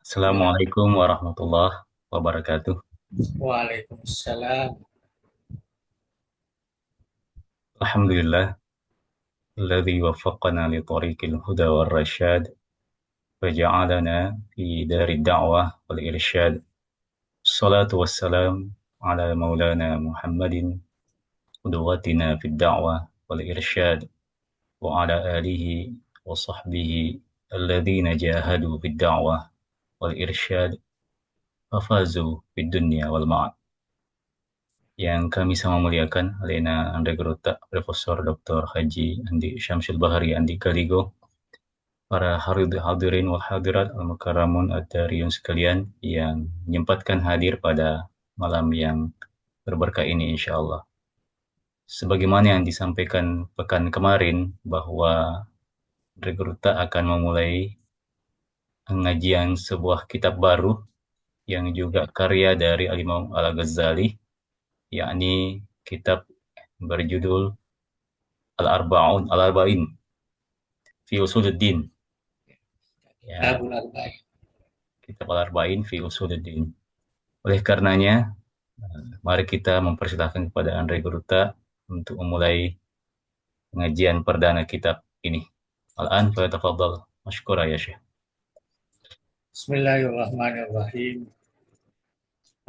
Assalamualaikum warahmatullahi wabarakatuh. Waalaikumsalam. Alhamdulillah, alladzi waffaqana li tariqil huda wal rasyad, wa ja'alana fi darid da'wah wal irsyad. Salatu wassalam ala maulana Muhammadin, qudwatina fid da'wah wal irsyad, wa ala alihi wa sahbihi alladzina jahadu fid da'wah wal irsyad, fafazu fid dunya wal ma'ad. Yang kami sama muliakan Alena Andre Grota, Profesor Dr. Haji Andi Syamsul Bahari Andi Kaligo, para hadirin wal hadirat al-mukaramun ad-dariyun sekalian yang menyempatkan hadir pada malam yang berberkah ini insyaallah. Sebagaimana yang disampaikan pekan kemarin bahwa Andre Grota akan memulai pengajian sebuah kitab baru yang juga karya dari Al-Imam Al-Ghazali, yakni kitab berjudul Al-Arba'in fi Usuluddin, ya, Kitabul Arba'in. kitab Al-Arba'in fi Usuluddin. Oleh karenanya, mari kita mempersilahkan kepada Andre Guruta untuk memulai pengajian perdana kitab ini. Al-an falyatafaddal mashkura ya Syekh. Bismillahirrahmanirrahim.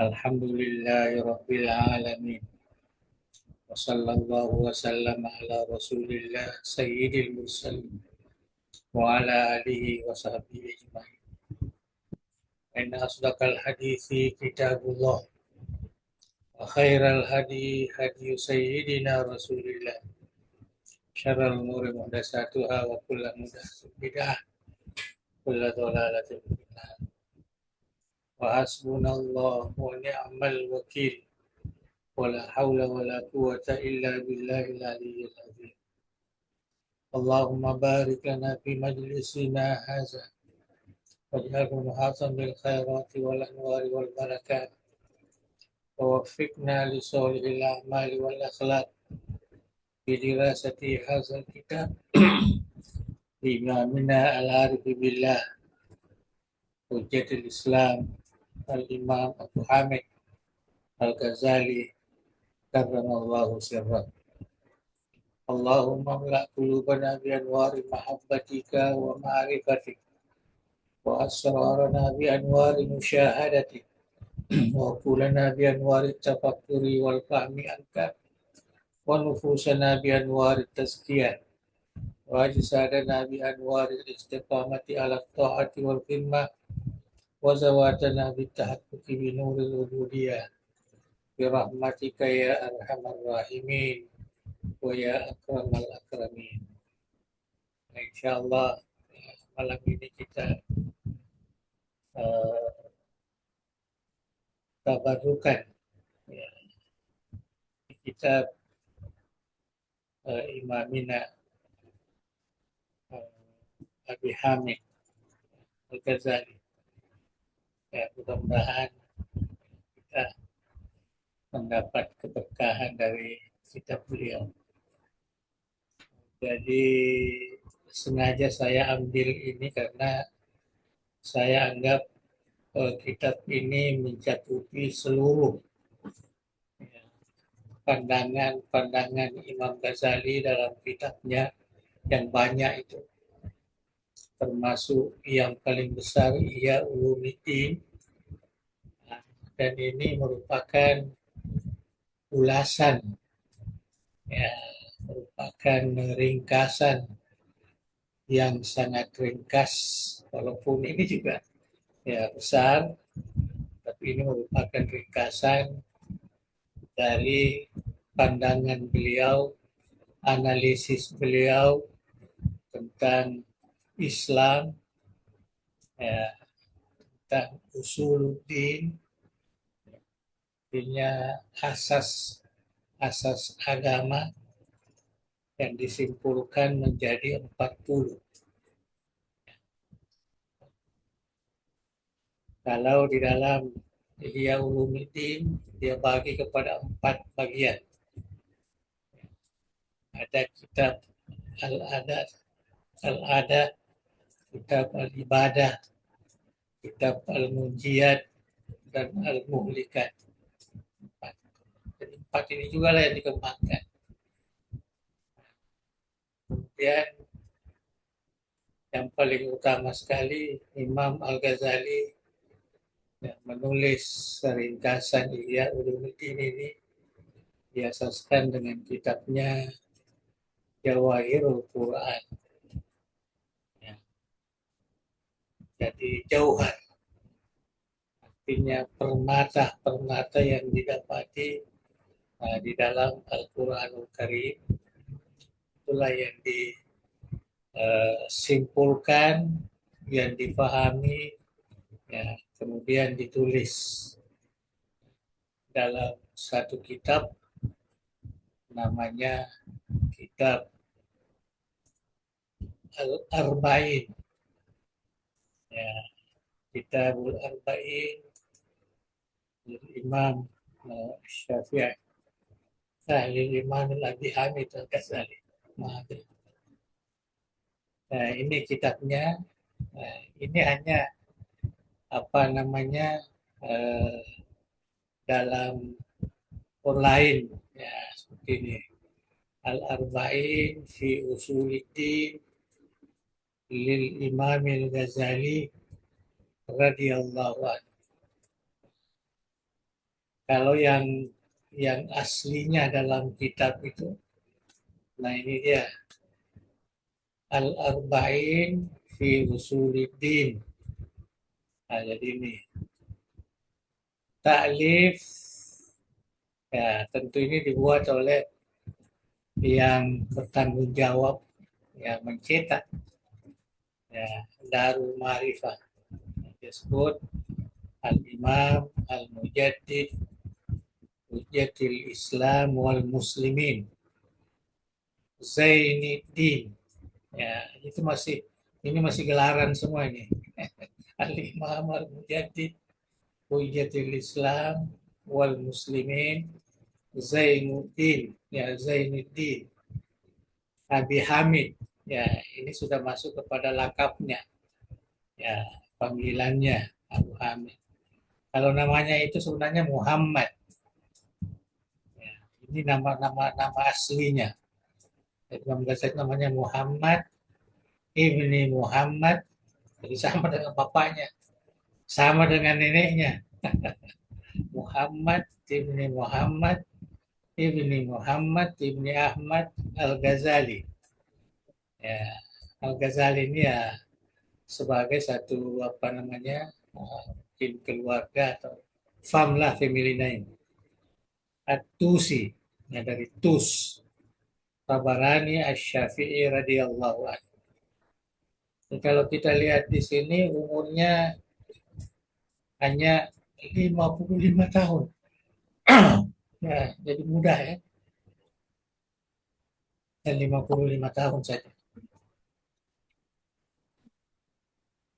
Alhamdulillahirabbil alamin. Wa sallallahu wa sallam ala Rasulillah sayyidil mursalin wa ala alihi wa sahbihi ajma'in. Inna asdaqal hadithi kitabullah wa khairal hadi hadi sayyidina Rasulillah. Syarrul umuri muhdatsatuha wa kullu muhdatsatin bid'ah, kullu dhalalatin finnar. Wa hasbunallahu wa ni'mal wakil. ولا حول ولا قوة إلا بالله العلي العظيم. اللهم بارك لنا في مجلسنا هذا واجعله محاطا بالخيرات والأنوار والبركات ووفقنا لصالح الأعمال والأخلاق في دراسة هذا الكتاب لإمامنا العارف بالله حجة الإسلام الإمام أبو حامد الغزالي كرم الله سره. اللهم املأ قلوبنا بأنوار محبتك ومعرفتك وأسرارنا بأنوار مشاهدتك وعقولنا بأنوار التفكر والفهم عنك ونفوسنا بأنوار التزكية وأجسادنا بأنوار الاستقامة على الطاعة والخدمة وزواتنا بالتحقق بنور العبودية برحمتك يا أرحم الراحمين ويا أكرم الأكرمين. Insyaallah malam ini kita uh, tabarukan ya, kitab Imamina Abi Hamid Al-Ghazali. Ya, mudah-mudahan kita mendapat keberkahan dari kitab beliau. Jadi sengaja saya ambil ini karena saya anggap kitab ini mencakupi seluruh ya, pandangan-pandangan Imam Ghazali dalam kitabnya yang banyak itu, termasuk yang paling besar Ihya Ulumuddin, dan ini merupakan ulasan, ya, merupakan ringkasan yang sangat ringkas, walaupun ini juga ya besar, tapi ini merupakan ringkasan dari pandangan beliau, analisis beliau tentang Islam, ya, tentang usuluddin, artinya asas asas agama yang disimpulkan menjadi 40. Kalau di dalam Ihya Ulumuddin dia bagi kepada 4 bagian. Ada kitab Al-Adat, Al-Adat, kitab Al-Ibadah, kitab Al-Munjiyat dan Al-Muhlikat. Jadi empat ini juga lah yang dikembangkan. Kemudian yang paling utama sekali Imam Al-Ghazali yang menulis ringkasan Ihya Ulumuddin ini diasaskan dengan kitabnya Jawahirul Quran. Ya, jadi jauhar, artinya permata-permata yang didapati di dalam Al-Quranul Karim. Itulah yang disimpulkan, yang dipahami, ya, kemudian ditulis dalam satu kitab namanya kitab Al-Arba'in. Ya, Kitabul Arba'in Imam Syafi'i. Imam Abi Hamid Al-Ghazali. Nah, ini kitabnya. Nah, ini hanya apa namanya eh, dalam online, ya seperti ini. Al-Arba'in fi Usuluddin lil Imam Al-Ghazali radhiyallahu anhu. Kalau yang aslinya dalam kitab itu, nah ini dia Al-Arba'in fi Usuluddin. Nah, jadi ini taklif, ya tentu ini dibuat oleh yang bertanggung jawab, yang mencetak, ya, Darul Ma'rifah, disebut Al-Imam Al-Mujaddid Hujjatil Islam wal Muslimin Zainuddin. Ya, itu masih gelaran semua ini. Al-Imam Al-Mujaddid Hujjatil Islam wal Muslimin Zainuddin. Ya, Zainuddin Abi Hamid. Ya, ini sudah masuk kepada lakapnya. Ya, panggilannya Abu Hamid. Kalau namanya itu sebenarnya Muhammad. Ya, ini nama aslinya. Jadi Imam Ghazali namanya Muhammad ibni Muhammad. Jadi sama dengan bapaknya, sama dengan neneknya. Muhammad ibni Muhammad ibni Muhammad ibni Ahmad Al-Ghazali. Ya, Al-Ghazali ini ya sebagai satu apa namanya mungkin keluarga atau family name. At-Tusi, ya dari Tus. Tabarani Asy-Syafi'i radhiyallahu anhu. Kalau kita lihat di sini umurnya hanya 55 tahun. Ya, jadi mudah ya. Dan 55 tahun saja.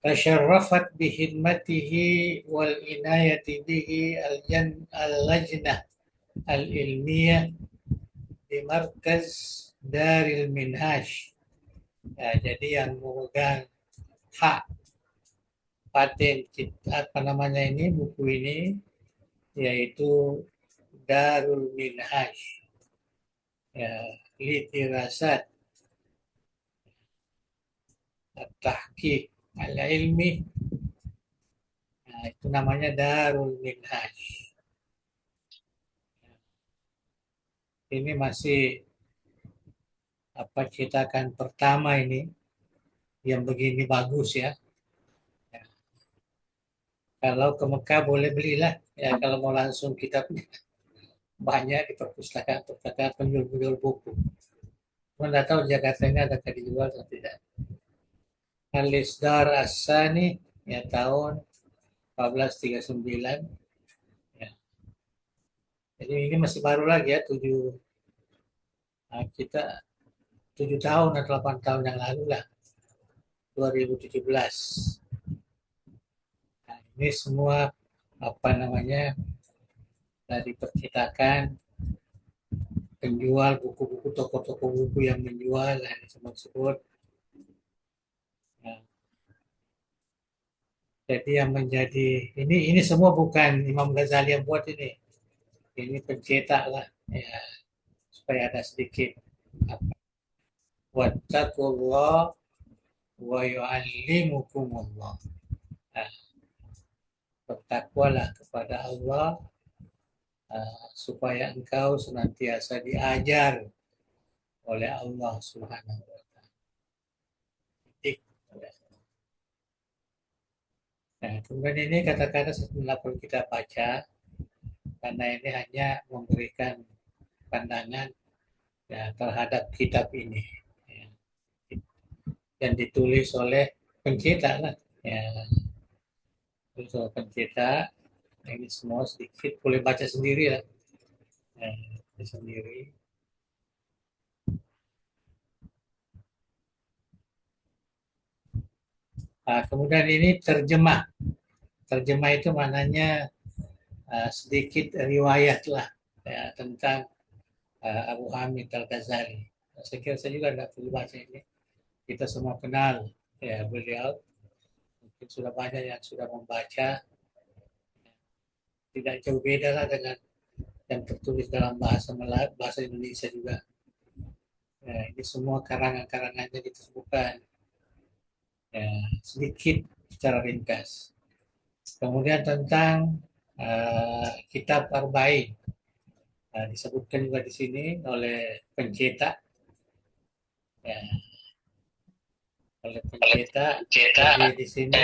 Tasyarrafat bihidmatihi wal inayati bihi al-lajnah al-ilmiyah di markaz Daril Minhaj. Ya, jadi yang memegang hak paten apa namanya ini buku ini yaitu Darul Minhaj. Ya, Litirasat At-Tahqiq Al-Ilmi. Nah, itu namanya Darul Minhaj. Ini masih apa cetakan pertama ini yang begini bagus ya. Ya, kalau ke Mekah boleh belilah. Ya kalau mau langsung kitabnya banyak di perpustakaan penjual buku. Cuma nggak tahu Jakarta ini ada dijual atau tidak. Al-Isdar As-Sani ya tahun 1439. Ya. Jadi ini masih baru lagi ya, kita 7 tahun atau 8 tahun yang lalu lah, 2017. Nah, ini semua apa namanya dari percetakan penjual buku-buku, toko-toko buku yang menjual yang disebut-sebut. Nah, Jadi yang menjadi ini semua bukan Imam Ghazali yang buat ini. Ini pencetak lah ya, supaya ada sedikit apa. Wattaqullah wa yu'allimukumullah. Nah, bertakwalah kepada Allah supaya engkau senantiasa diajar oleh Allah Subhanahu wa taala. Nah, kemudian ini kata-kata setelah perlu kita baca karena ini hanya memberikan pandangan ya, terhadap kitab ini ya, yang ditulis oleh pencetak lah ya, ditulis oleh pencetak. Ini semua sedikit boleh baca sendiri lah ya, baca sendiri. Nah, kemudian ini terjemah itu maknanya sedikit riwayat lah ya, tentang Abu Hamid Al-Ghazali. Saya kira saya juga tidak perlu baca ini, kita semua kenal ya beliau, mungkin sudah banyak yang sudah membaca, tidak jauh beda lah dengan yang tertulis dalam bahasa Indonesia juga. Ya, ini semua karangan-karangannya ditemukan ya, sedikit secara ringkas. Kemudian tentang kitab Arba'in disebutkan juga di sini oleh pencetak ya, oleh pencetak. Jadi di sini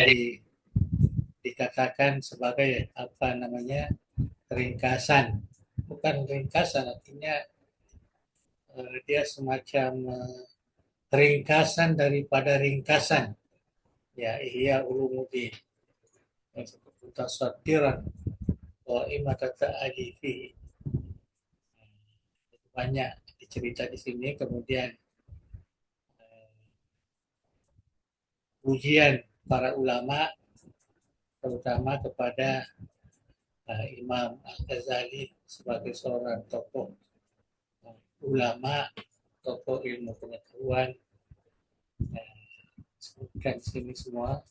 dikatakan sebagai apa namanya ringkasan, bukan ringkasan artinya dia semacam ringkasan daripada ringkasan ya Ihya Ulumuddin yang seperti tasadiran wa imatata alifi, banyak dicerita di sini. Kemudian pujian para ulama terutama kepada Imam Al-Ghazali sebagai seorang tokoh ulama, tokoh ilmu pengetahuan. Sebutkan di sini semua.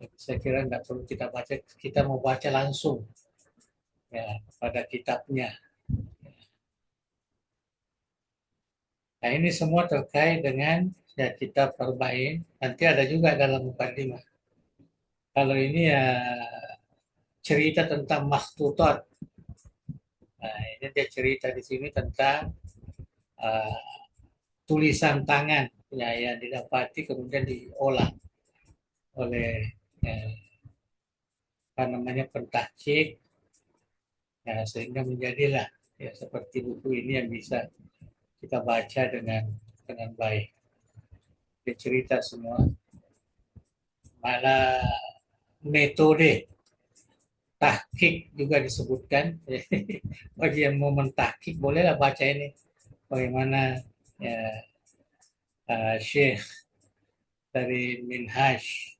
Jadi saya kira tidak perlu kita baca, kita mau baca langsung ya pada kitabnya. Nah ini semua terkait dengan ya kitab Arba'in. Nanti ada juga dalam mukadimah. Kalau ini ya cerita tentang makhtutat. Nah ini dia cerita di sini tentang uh, tulisan tangan ya, yang didapati kemudian diolah oleh apa namanya pentahqiq ya, sehingga menjadilah ya seperti buku ini yang bisa kita baca dengan baik. Dia cerita semua, malah metode tahqiq juga disebutkan. Bagi yang mau mentahqiq bolehlah baca ini bagaimana ya, Syekh dari Minhaj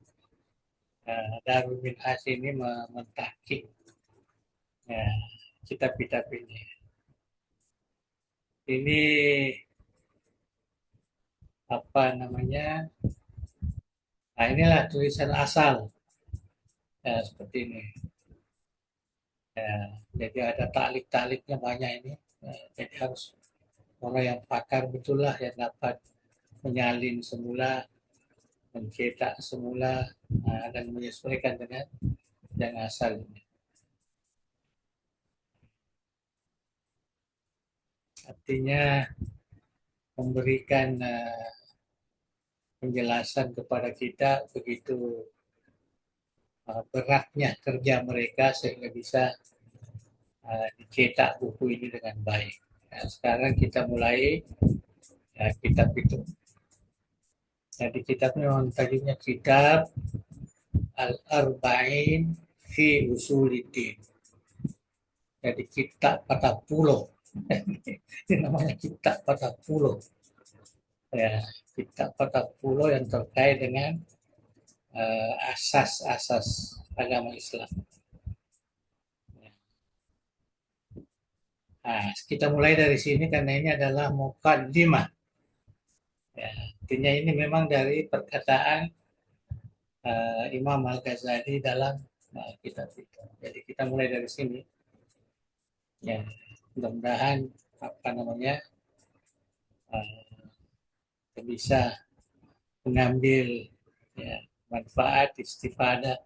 Darul Minhaj ini mentahqiq ya, kitab-kitab ini. Ini apa namanya? Nah inilah tulisan asal ya, seperti ini. Ya, jadi ada taklik-takliknya banyak ini. Ya, jadi harus orang yang pakar betul lah yang dapat menyalin semula, mencetak semula, dan menyesuaikan dengan yang asal ini. Artinya memberikan penjelasan kepada kita begitu beratnya kerja mereka sehingga bisa dicetak buku ini dengan baik. Nah, sekarang kita mulai kitab itu. Jadi kitabnya memang tajuknya kitab Al-Arba'in fi Usuluddin. Jadi kitab 40. Ini namanya kitab 40. Ya, kitab 40 yang terkait dengan asas-asas agama Islam. Nah, kita mulai dari sini karena ini adalah mukaddimah. Ya, artinya ini memang dari perkataan Imam Al-Ghazali dalam kitab itu. Jadi kita mulai dari sini. Ya, mudah-mudahan apa namanya bisa mengambil ya, manfaat istifadah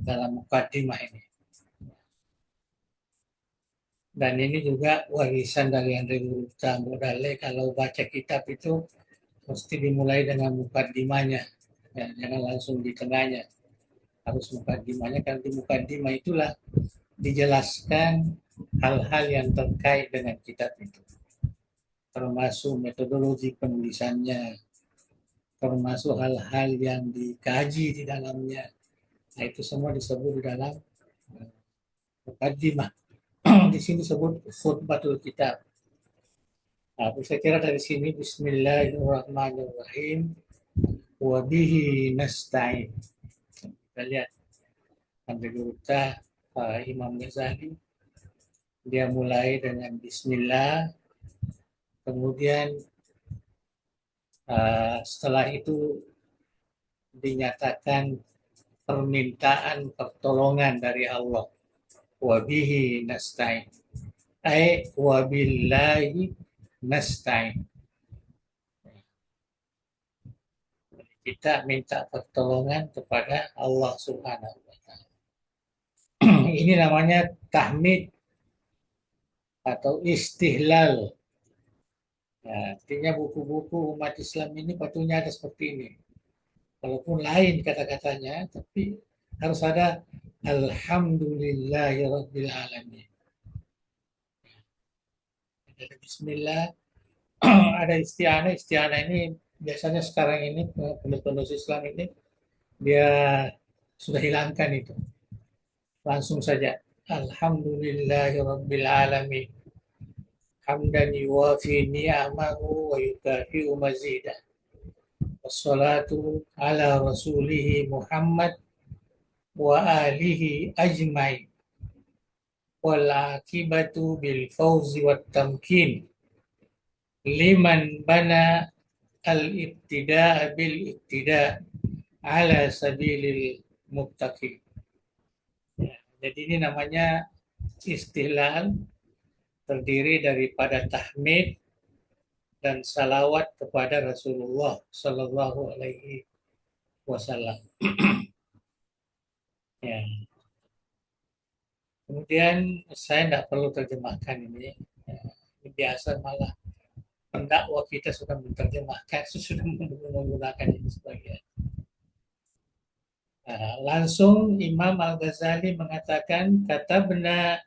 dalam mukadimah ini. Dan ini juga warisan dari Andre Gurita Modale. Kalau baca kitab itu mesti dimulai dengan mukadimahnya, ya, jangan langsung di tengahnya, harus mukadimahnya, karena di mukadimah itulah dijelaskan hal-hal yang terkait dengan kitab itu, termasuk metodologi penulisannya, termasuk hal-hal yang dikaji di dalamnya. Nah, itu semua disebut di dalam mukadimah. Di sini disebut khutbatul kitab. Nah, saya kira dari sini Bismillahirrahmanirrahim wa bihi nasta'in. Kita lihat sampai Gurta Imam Ghazali, dia mulai dengan Bismillah, kemudian setelah itu dinyatakan permintaan pertolongan dari Allah. Wabihi nasta'in. Wabillahi nasta'in. Kita minta pertolongan kepada Allah Subhanahu wa taala. Ini namanya tahmid atau istihlal. Ya, artinya buku-buku umat Islam ini patutnya ada seperti ini. Walaupun lain kata-katanya, tapi harus ada Alhamdulillahirabbil alamin. Ada Bismillah, ada isti'anah. Isti'anah ini biasanya sekarang ini penulis Islam ini dia sudah hilangkan itu. Langsung saja Alhamdulillahirabbil alamin. Hamdan yuwafi ni'amahu wa yukafi'u mazidah. Wassalatu ala rasulihi Muhammad wa alihi ajmain. Wal akibatu bil fawzi wat tamkin. Liman bana al ibtida'a bil ibtida' ala sabilil muttaqin. Ya, jadi ini namanya istihlal, terdiri daripada tahmid dan salawat kepada Rasulullah Sallallahu Alaihi Wasallam. Ya. Kemudian saya tidak perlu terjemahkan ini. Ya, biasa malah pendakwa kita sudah menerjemahkan, sudah menggunakan ini sebagian. Nah, langsung Imam Al-Ghazali mengatakan kata benar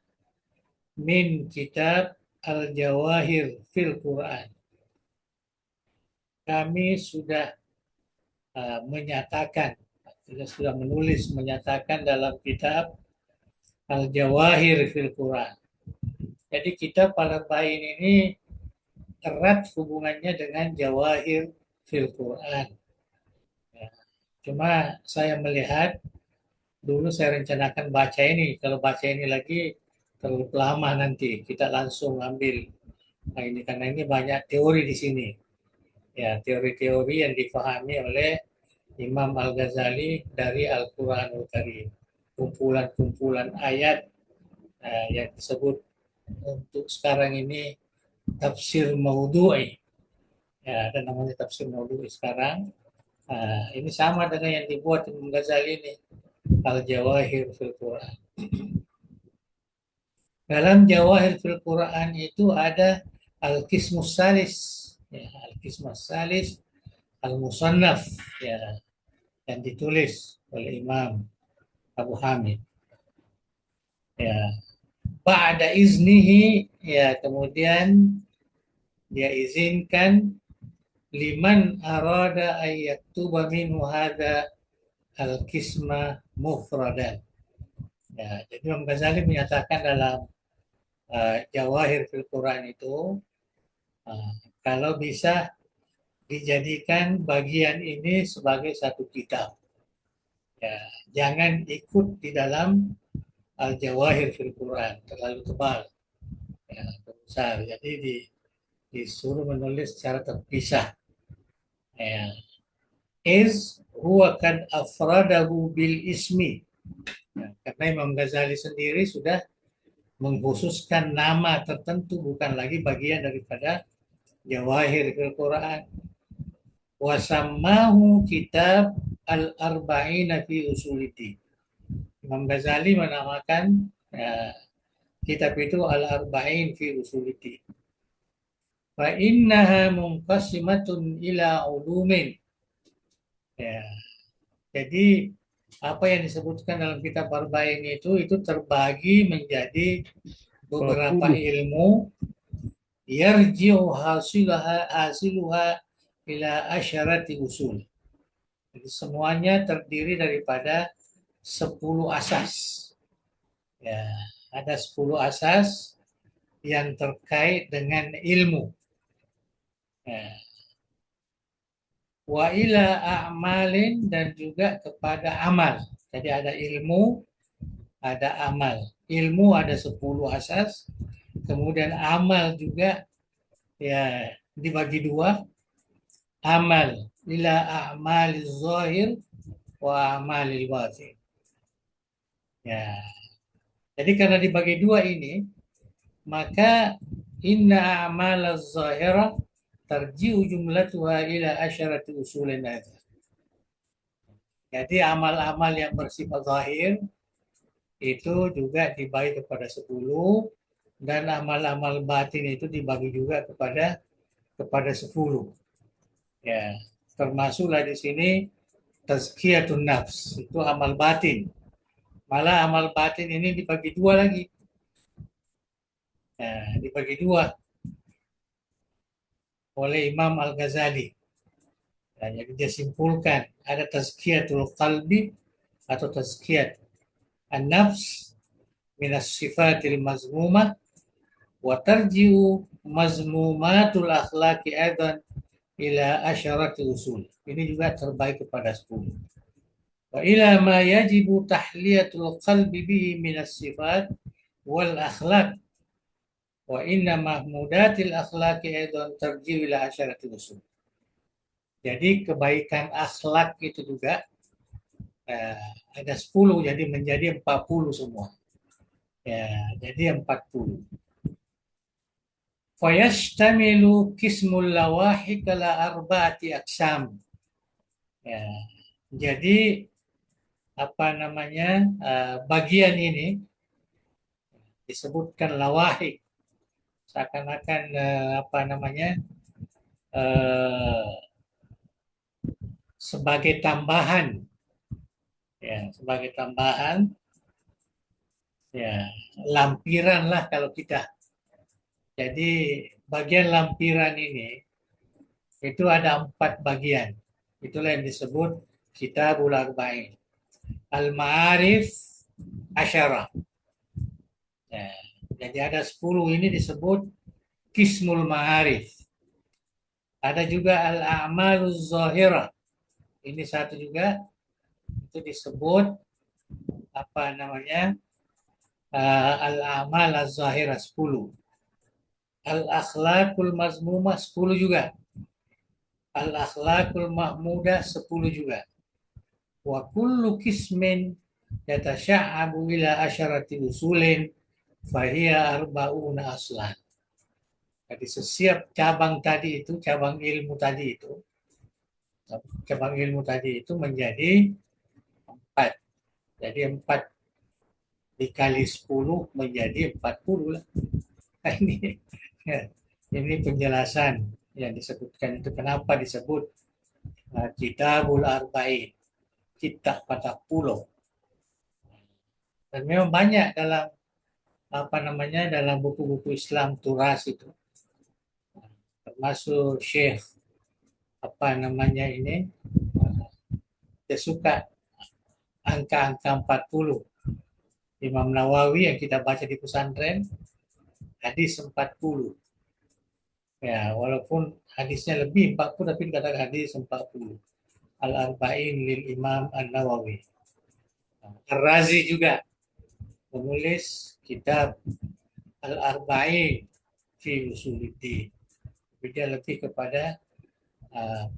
min kitab Al-Jawahir fil Quran. Kami sudah menyatakan, sudah menulis menyatakan dalam kitab Al-Jawahir fil Quran. Jadi kitab Al-Arba'in ini erat hubungannya dengan Jawahir fil Quran. Ya. Cuma saya melihat dulu saya rencanakan baca ini. Kalau baca ini lagi terlalu lama nanti. Kita langsung ambil. Nah, ini karena ini banyak teori di sini. Ya, teori-teori yang dipahami oleh Imam Al-Ghazali dari Al-Quranul Karim. Kumpulan-kumpulan ayat yang disebut untuk sekarang ini tafsir maudhu'i. Ya, ada namanya tafsir maudhu'i sekarang. Ini sama dengan yang dibuat Imam Ghazali ini, Al-Jawahir fil Quran. Dalam Jawahir fil Quran itu ada Al-Qismus Salis, ya, Al-Qismus Salis Al-Musannaf, ya, yang ditulis oleh Imam Abu Hamid. Ya, ba'da iznihi, ya, kemudian dia izinkan liman arada ayyaktuba minhu hada al-qisma mufradan. Ya, jadi Imam Ghazali menyatakan dalam Jawahir fil Quran itu kalau bisa dijadikan bagian ini sebagai satu kitab. Ya, jangan ikut di dalam Al-Jawahir fil Quran, terlalu tebal. Ya, besar. Jadi disuruh menulis secara terpisah. Ya. Is huwa kan afradahu bil ismi. Ya, karena Imam Ghazali sendiri sudah mengkhususkan nama tertentu, bukan lagi bagian daripada Jawahir Al-Quran. Wasamahu kitab Al-Arba'ina fi Usuliti. Imam Ghazali menamakan kitab itu Al-Arba'in fi Usuliti. Fa innaha munqasimatun ila ulumin. Ya, jadi apa yang disebutkan dalam kitab Arba'in itu terbagi menjadi beberapa ilmu, yarji'u hasiluha ila asyarati usul. Jadi semuanya terdiri daripada 10 asas. Ya, ada 10 asas yang terkait dengan ilmu. Ya. Wa ila a'malin, dan juga kepada amal. Jadi ada ilmu, ada amal. Ilmu ada 10 asas, kemudian amal juga ya dibagi dua, amal ila a'malil zahir wa a'malil batin. Ya. Jadi karena dibagi dua ini, maka inna a'malaz zahira tarji'u jumlatuha ila asyarati usulin ada. Jadi amal-amal yang bersifat zahir itu juga dibagi kepada 10, dan amal-amal batin itu dibagi juga kepada 10. Ya, termasuklah di sini tazkiyatun nafs, itu amal batin. Malah amal batin ini dibagi dua lagi. Ya, dibagi dua oleh Imam Al-Ghazali. Ya, jadi dia simpulkan ada tazkiyatul qalbi atau tazkiyat an-nafs minas sifatil mazmumah, wa tarji'u mazmumatul akhlaqi aidan ila asyarati usul. Ini juga terbaik kepada 10. Wa ila ma yajibu tahliyatul qalbi bihi minas sifat wal akhlaq, wa inna mahmudatil akhlaqi aidan tarji'u ila asyarati usul. Jadi kebaikan akhlak itu juga ada 10, jadi menjadi 40 semua. Ya, jadi 40. Fayashtamilu kismul lawahi kala arba'ati aksam. Ya, jadi apa namanya bagian ini disebutkan lawahi, seakan-akan apa namanya sebagai tambahan, ya sebagai tambahan, ya lampiran lah kalau kita. Jadi bagian lampiran ini itu ada 4 bagian. Itulah yang disebut Kitabul Arba'in. Al-Ma'arif Asyarah. Ya, jadi ada 10 ini disebut Kismul Ma'arif. Ada juga Al-A'maluz Zahirah. Ini satu juga, itu disebut apa namanya Al-A'mal Az-Zahirah 10. Al-Akhlaqul Mazmumah 10 juga. Al-Akhlaqul Mahmudah 10 juga. Wa kullu kismin yatasya'abu ila asyarati usulin fahiya arba'una aslan. Jadi setiap cabang tadi itu, cabang ilmu tadi itu menjadi 4. Jadi 4 dikali 10 menjadi 40 lah. Ini penjelasan yang disebutkan itu kenapa disebut Kitabul Arba'in, kitab 40. Dan memang banyak dalam apa namanya dalam buku-buku Islam turas itu, termasuk Syekh apa namanya ini dia suka angka-angka 40. Imam Nawawi yang kita baca di pesantren hadis 40. Ya, walaupun hadisnya lebih 40 tapi dikatakan hadis 40. Al-Arba'in lil Imam An-Nawawi. Ar-Razi juga menulis kitab Al-Arba'in fi Usuluddin. Dia lebih kepada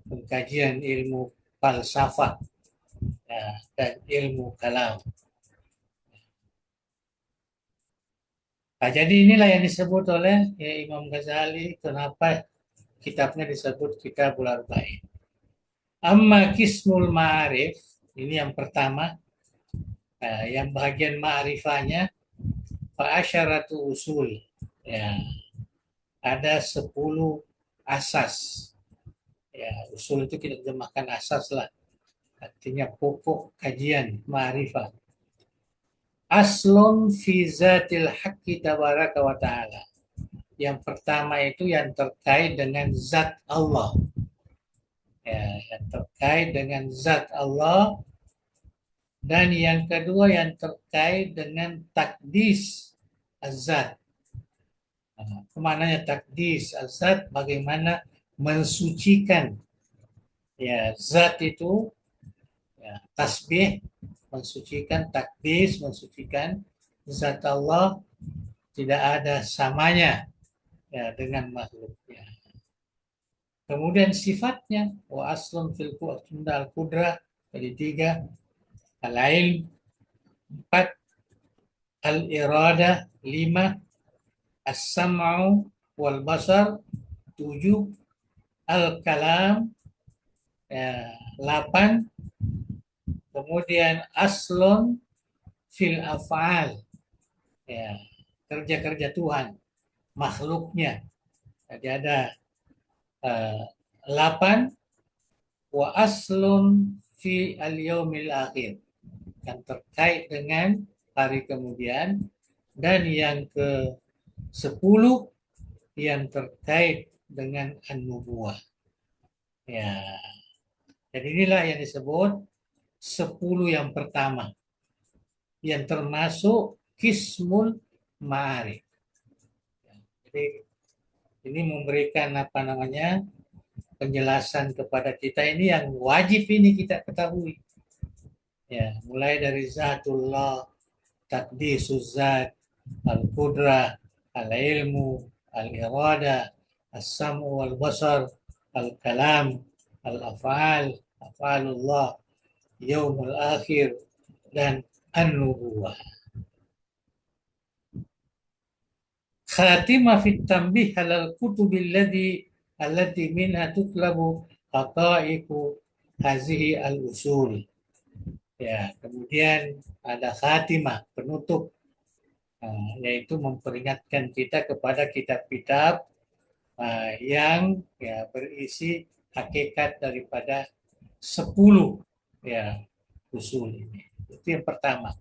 pengkajian ilmu falsafah. dan ilmu kalam. Nah, jadi inilah yang disebut oleh Imam Ghazali, kenapa kitabnya disebut Kitabul Arba'in. Amma Kismul Ma'arif, ini yang pertama, yang bagian ma'rifahnya, fa'asyaratu usul. Ya, ada 10 asas. Ya, usul itu kita terjemahkan asas lah. Artinya pokok kajian ma'rifah. Aslun fi zatil haqqi tabaraka wa ta'ala. Yang pertama itu yang terkait dengan zat Allah. Ya, yang terkait dengan zat Allah. Dan yang kedua yang terkait dengan takdis azat. Kemananya takdis azat, bagaimana mensucikan ya zat itu, ya, tasbih, mensucikan takdis, mensucikan zat Allah, tidak ada samanya ya dengan makhluknya. Kemudian sifatnya, wa aslun fil qudrah, jadi 3, al-ilm 4, al-iradah 5, as-sam'u wal basar 7, al-kalam ya, 8, kemudian aslun fil af'al ya, kerja-kerja Tuhan, makhluknya. Jadi ada 8, wa aslun fi al-yaumil akhir, yang terkait dengan hari kemudian, dan yang ke-10 yang terkait dengan an-nubuwah. Ya, jadi inilah yang disebut 10 yang pertama, yang termasuk kismul ma'arif. Jadi ini memberikan apa namanya penjelasan kepada kita, ini yang wajib ini kita ketahui. Ya, mulai dari zatullah, takdisuz zat, al-qudrah, al-ilmu, al-irada, as-sam'u wal basar, al-kalam, al-af'al, af'alullah, yaumul akhir, dan an-nubuwah. Khatimah fit tanbih halal kutubil allati minha tutlabu haqaiqu hazihi al-usul. Ya, kemudian ada khatimah, penutup, yaitu memperingatkan kita kepada kitab-kitab yang ya berisi hakikat daripada 10 ya usul ini. Itu yang pertama.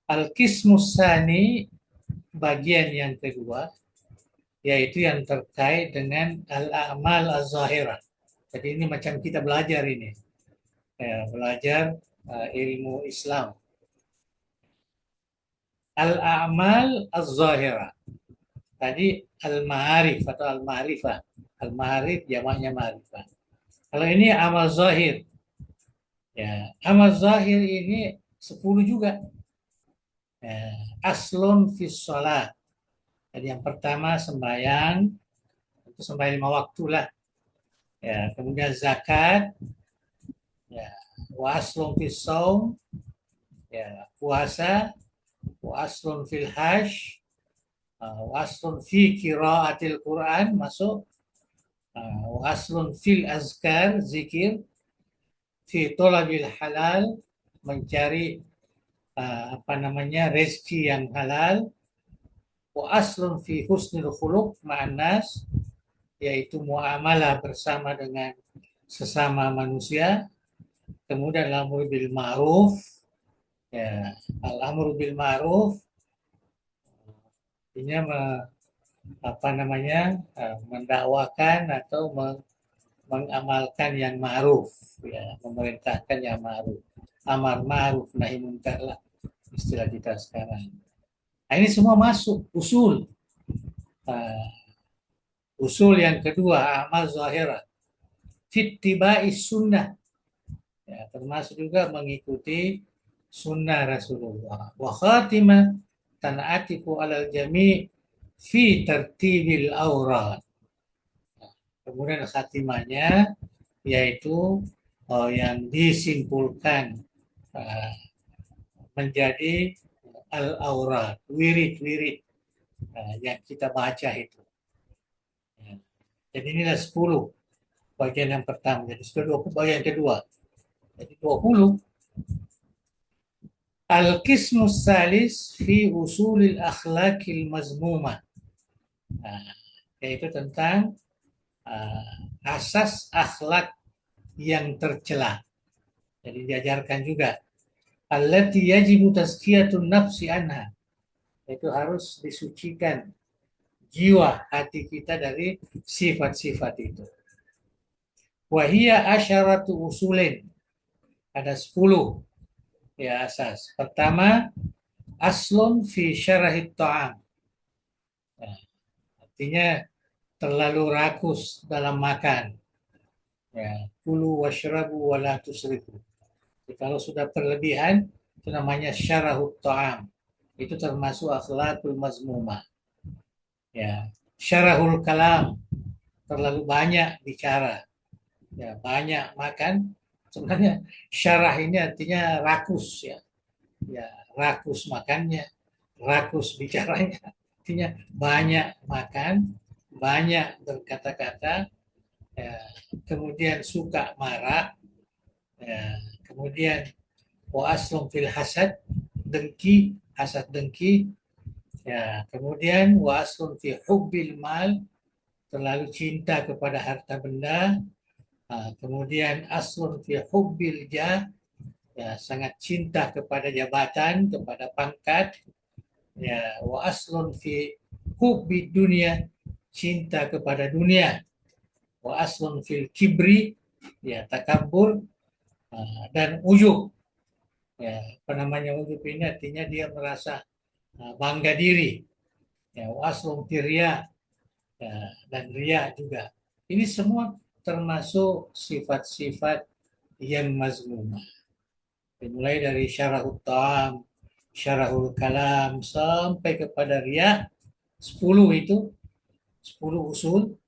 Al-Qismus Tsani, bagian yang kedua, yaitu yang terkait dengan al-a'mal az-zahirah. Jadi ini macam kita belajar ini. Ya, belajar ilmu Islam. Al-a'mal az-zahirah. Tadi al-ma'arif atau al-ma'rifah. Al-ma'arif jamaknya ma'rifah. Kalau ini amal zahir. Ya, amal zahir ini 10 juga. Ya, aslun fis shalah. Jadi yang pertama sembahyang, itu sembahyang 5 waktu lah. Ya, kemudian zakat, ya, wa aslun fis shaum, ya, puasa, wa aslun fil hajj, wa aslun fi qiraatil Quran, masuk, wa aslun fil azkar, zikir, fi talabil halal, mencari apa namanya rezeki yang halal, wa aslun fi husnil khuluq ma'an nas, yaitu muamalah bersama dengan sesama manusia. Kemudian al-amru bil ma'ruf, ya, al-amru bil ma'ruf artinya apa namanya mendakwakan atau mengamalkan yang ma'ruf, ya, memerintahkan yang ma'ruf, amar ma'ruf nahi munkar lah istilah kita sekarang. Nah, ini semua masuk usul. Usul yang kedua, amal zahirah, fittiba'is sunnah, ya, termasuk juga mengikuti sunnah Rasulullah. Wa khatimah tan'atiku alal jami' fi tertibil aurat. Kemudian khatimahnya yaitu yang disimpulkan uh, menjadi al-aurat, wirid-wirid yang kita baca itu. Ya. Jadi inilah 10 bagian yang pertama. Jadi sudah 20 bagian kedua. Jadi 20. Al-qismu salis fi usulil akhlaqil mazmumah. Nah, yaitu tentang asas akhlak yang tercela. Jadi diajarkan juga allati yajibu tazkiyatun nafsi anha. Itu harus disucikan jiwa hati kita dari sifat-sifat itu. Wahia asyaratu usulin. Ada 10 ya asas. Pertama, aslun fi syarahit ta'am. Nah, artinya terlalu rakus dalam makan. Ya, kulu washrabu wala tusrifu. Kalau sudah berlebihan, itu namanya syarahut ta'am. Itu termasuk akhlakul mazmumah. Ya, syarahul kalam, terlalu banyak bicara. Ya, banyak makan. Sebenarnya syarah ini artinya rakus ya. Ya, rakus makannya, rakus bicaranya. Artinya banyak makan, banyak berkata-kata, ya, kemudian suka marah, ya, kemudian wa aslum fil hasad, dengki, hasad dengki, ya, kemudian wa aslum fi hubbil mal, terlalu cinta kepada harta benda, kemudian aslun fi hubbil jah, ya, sangat cinta kepada jabatan, kepada pangkat, ya, wa aslun fi hubbi dunia, cinta kepada dunia, wa aslun fil kibri, ya, takabur, dan ujub. Ya, apa namanya ujub ini artinya dia merasa bangga diri. Ya, wa aslun fil riya, ya, dan riya juga. Ini semua termasuk sifat-sifat yang mazmumah. Dimulai dari syarahul ta'am, syarahul kalam, sampai kepada riya, 10 itu, 10 usul,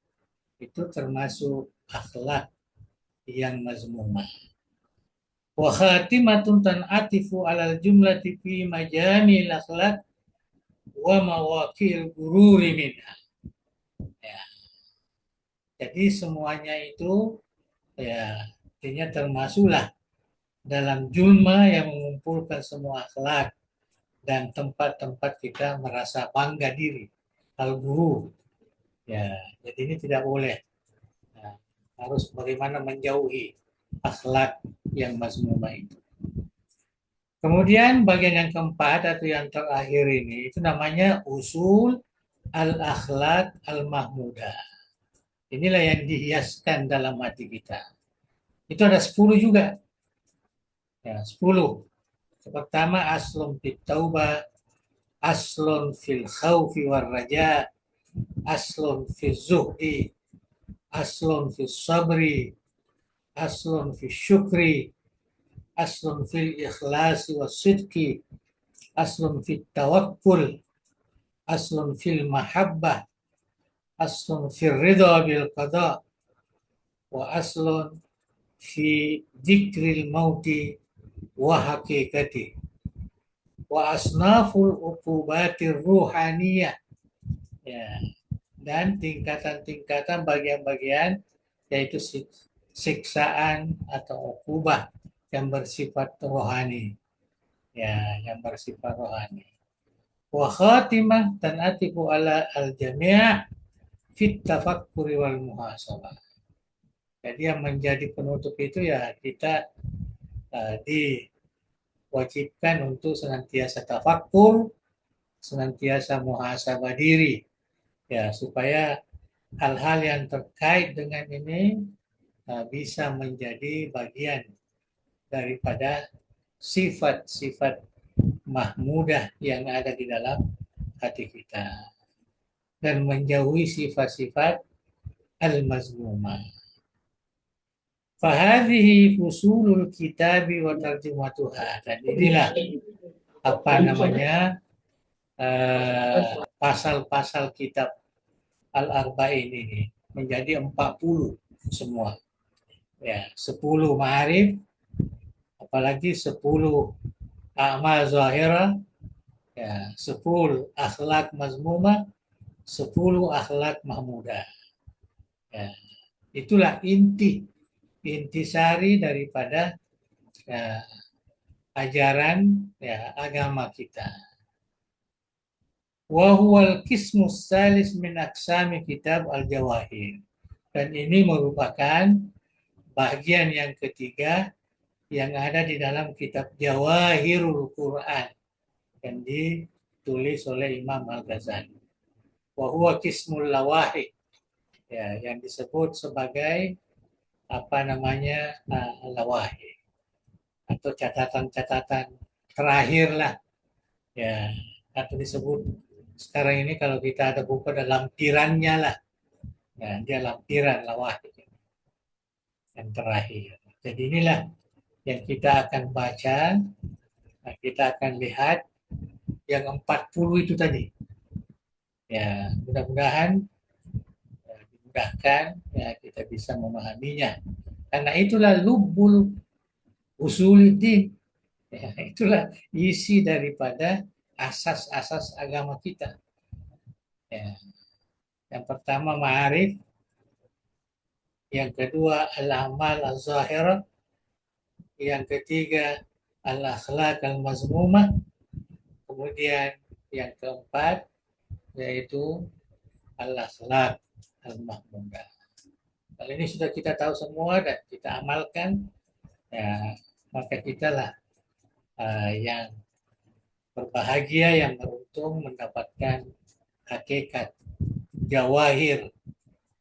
itu termasuk akhlak yang mazmumah. Wa khatimatun tan'atifu alal jumlati fi majamil akhlak wa mawakil gururi minha. Ya, jadi semuanya itu ya artinya termasuklah dalam julma yang mengumpulkan semua akhlak dan tempat-tempat kita merasa bangga diri, al-guru. Ya, jadi ini tidak boleh. Nah, harus bagaimana menjauhi akhlak yang mazmumah itu. Kemudian bagian yang keempat atau yang terakhir ini itu namanya usul al-akhlak al-mahmudah. Inilah yang dihiaskan dalam hati kita. Itu ada 10 juga. Ya, 10. Pertama aslun fit taubah, aslun fil khawfi war raja, aslun fil zuhdi, aslun fil sabri, aslun fil syukri, aslun fil ikhlasi was sidqi, aslun fil tawakkul, aslun fil mahabbah, aslun fil ridha bil qada, wa aslun fi dzikril mauti wa haqiqati, wa asnaful uqubatir ruhaniyah. Ya, dan tingkatan-tingkatan bagian-bagian yaitu siksaan atau ukubah yang bersifat rohani. Ya, yang bersifat rohani. Wa khatimah tanatiku ala al-jami' fit tafakkuri wal muhasabah. Jadi yang menjadi penutup itu ya kita diwajibkan untuk senantiasa tafakkur, senantiasa muhasabah diri, ya supaya hal-hal yang terkait dengan ini bisa menjadi bagian daripada sifat-sifat mahmudah yang ada di dalam hati kita dan menjauhi sifat-sifat al-mazmumah. Fahadhihi fusulul kitabi wa tarjumatuha. Dan inilah apa namanya pasal-pasal kitab Al-Arba'in ini menjadi 40 semua. Ya, 10 ma'arif, apalagi 10 amal zahirah, ya, 10 akhlak mazmumah, 10 akhlak mahmudah. Ya, itulah intisari daripada ya, ajaran ya, agama kita. Wa huwal qismus salis min aqsami kitab al-jawahir. Dan ini merupakan bagian yang ketiga yang ada di dalam kitab Jawahirul Quran yang ditulis oleh Imam Al-Ghazali. Wa huwa qismul lawahid, ya, yang disebut sebagai apa namanya lawahid atau catatan-catatan terakhir lah, ya, atau disebut sekarang ini kalau kita ada buku ada lampirannya lah, ya, dia lampiran lawahid yang terakhir. Jadi inilah yang kita akan baca. Nah, kita akan lihat yang 40 itu tadi. Ya, mudah-mudahan ya, dimudahkan ya kita bisa memahaminya. Karena itulah lubul usuluddin. Ya, itulah isi daripada asas-asas agama kita. Ya. Yang pertama ma'arif, yang kedua al-amal az-zahirah, yang ketiga al-akhlaq al-mazmumah, kemudian yang keempat yaitu al-akhlaq al-mahmudah. Kalau ini sudah kita tahu semua dan kita amalkan, ya, maka kita lah yang berbahagia, yang beruntung mendapatkan hakikat jawahir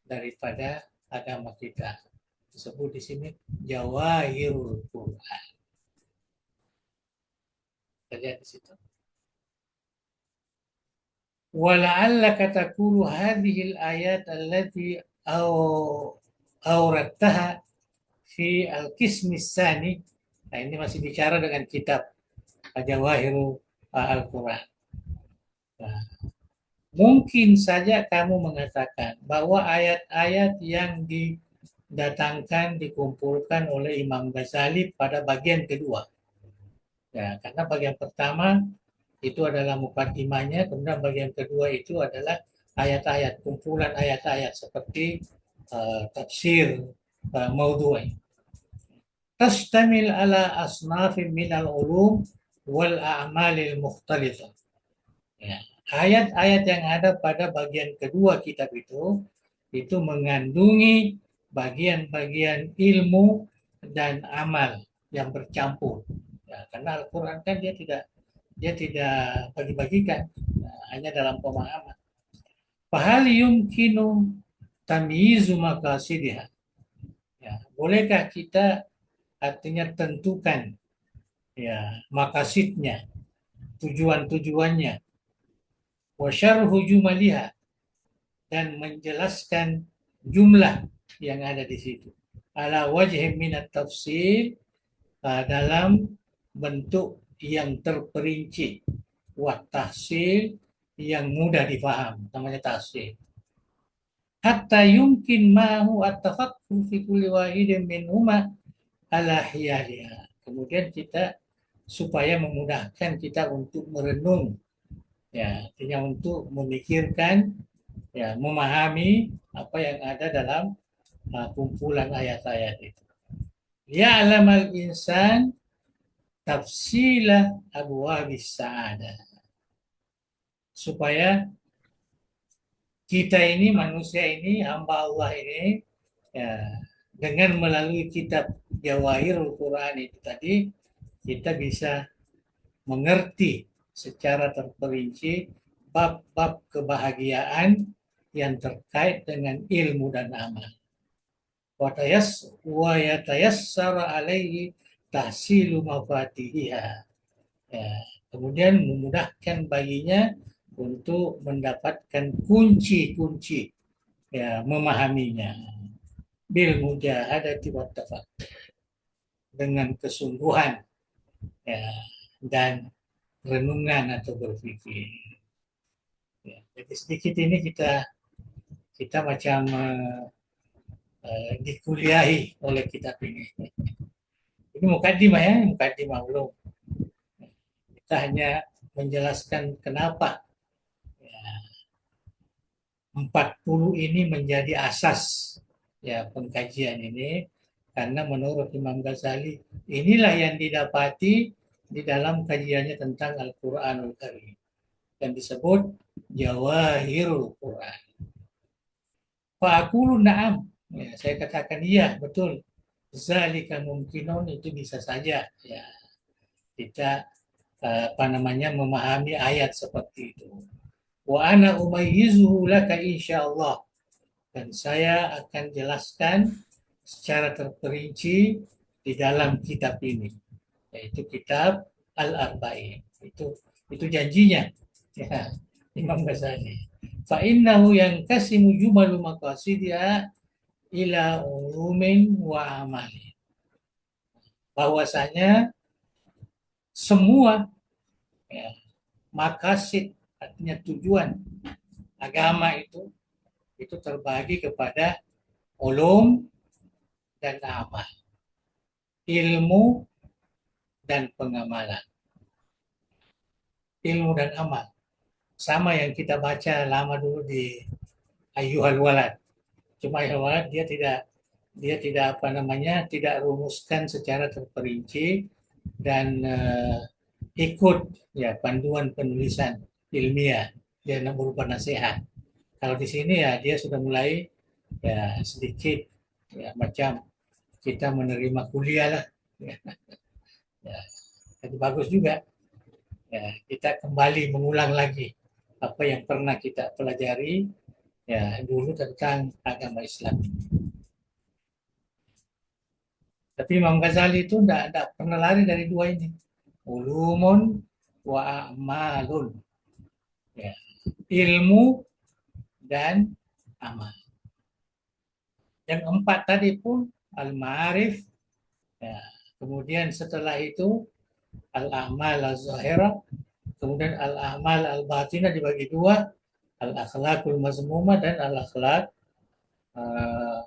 daripada agama kita. Disebut di sini Jawahirul Quran. Kita lihat di situ. Wala'allaka taqulu hadhihi al-ayat allati awrattaha fi al-qismi tsani. Nah, ini masih bicara dengan kitab Jawahirul Al-Quran. Nah, mungkin saja kamu mengatakan bahwa ayat-ayat yang didatangkan, dikumpulkan oleh Imam Ghazali pada bagian kedua. Ya, karena bagian pertama itu adalah mukaddimahnya, kemudian bagian kedua itu adalah ayat-ayat, kumpulan ayat-ayat seperti tafsir maudhu'i. Tastamil ala asnafin minal ulum wal a'malil mukhtalifah. Ya. Ayat-ayat yang ada pada bagian kedua kitab itu mengandungi bagian-bagian ilmu dan amal yang bercampur. Ya, karena Al-Quran kan dia tidak bagi-bagikan, nah, hanya dalam pemahaman. Fahal yumkinu tamyizu maqasidiha. Ya, bolehkah kita artinya tentukan ya makasidnya, tujuan-tujuannya, wa syarhu jumaliha, dan menjelaskan jumlah yang ada di situ. Ala wajhi minat tafsir, dalam bentuk yang terperinci, wa tahsil, yang mudah difaham, namanya tahsil. Hatta yumkin mahu at-tafakkur fi kulli wahidin minhuma ala hiyaliha. Kemudian kita supaya memudahkan kita untuk merenung, ya, artinya untuk memikirkan, ya, memahami apa yang ada dalam kumpulan ayat-ayat itu. Ya'lamal insan tafsila abwabis sa'adah. Supaya kita ini, manusia ini, hamba Allah ini, ya, dengan melalui kitab Jawahirul Quran itu tadi, kita bisa mengerti secara terperinci bab-bab kebahagiaan yang terkait dengan ilmu dan amal. Wa yatayassara alaihi tahsilu mafatihiha. Ya, kemudian memudahkan baginya untuk mendapatkan kunci-kunci, ya, memahaminya. Bil mujahadati wa tafakkur, dengan kesungguhan, ya, dan renungan atau berpikir. Ya, jadi sedikit ini kita macam dikuliahi oleh kitab ini. Ini mukadimah ya, mukadimah belum. Kita hanya menjelaskan kenapa ya, 40 ini menjadi asas ya pengkajian ini, karena menurut Imam Ghazali inilah yang didapati di dalam kajiannya tentang Al-Quranul Karim yang disebut Jawahirul Quran. Fa'akulu na'am. Ya, saya katakan iya, betul. Zalika mungkinun, itu bisa saja. Ya, kita apa namanya memahami ayat seperti itu. Wa ana umayyizuhu laka insyaallah. Dan saya akan jelaskan secara terperinci di dalam kitab ini, yaitu kitab Al-Arba'in. Itu janjinya. Ya, Imam Ghazali. Fa innahu yankasimu jumalu maqasidiha ila ulumin wa amali. Bahwasanya semua ya, makasid artinya tujuan agama itu terbagi kepada ulum dan amal, ilmu dan pengamalan. Ilmu dan amal sama yang kita baca lama dulu di Ayyuhal Walad. Cuma Ayyuhal Walad dia tidak apa namanya tidak rumuskan secara terperinci dan ikut ya panduan penulisan ilmiah, dia berupa nasihat. Kalau di sini ya dia sudah mulai ya sedikit ya macam kita menerima kuliah lah ya, ya. Itu bagus juga ya, kita kembali mengulang lagi apa yang pernah kita pelajari ya dulu tentang agama Islam. Tapi Imam Ghazali itu tidak pernah lari dari dua ini, ulumun wa amalun ya, ilmu dan amal. Yang empat tadi pun al-ma'arif ya. Kemudian setelah itu al-amal al-zahirah, kemudian al-amal al-batinah dibagi dua, al-akhlaqul mazmumah dan al-akhlaq uh,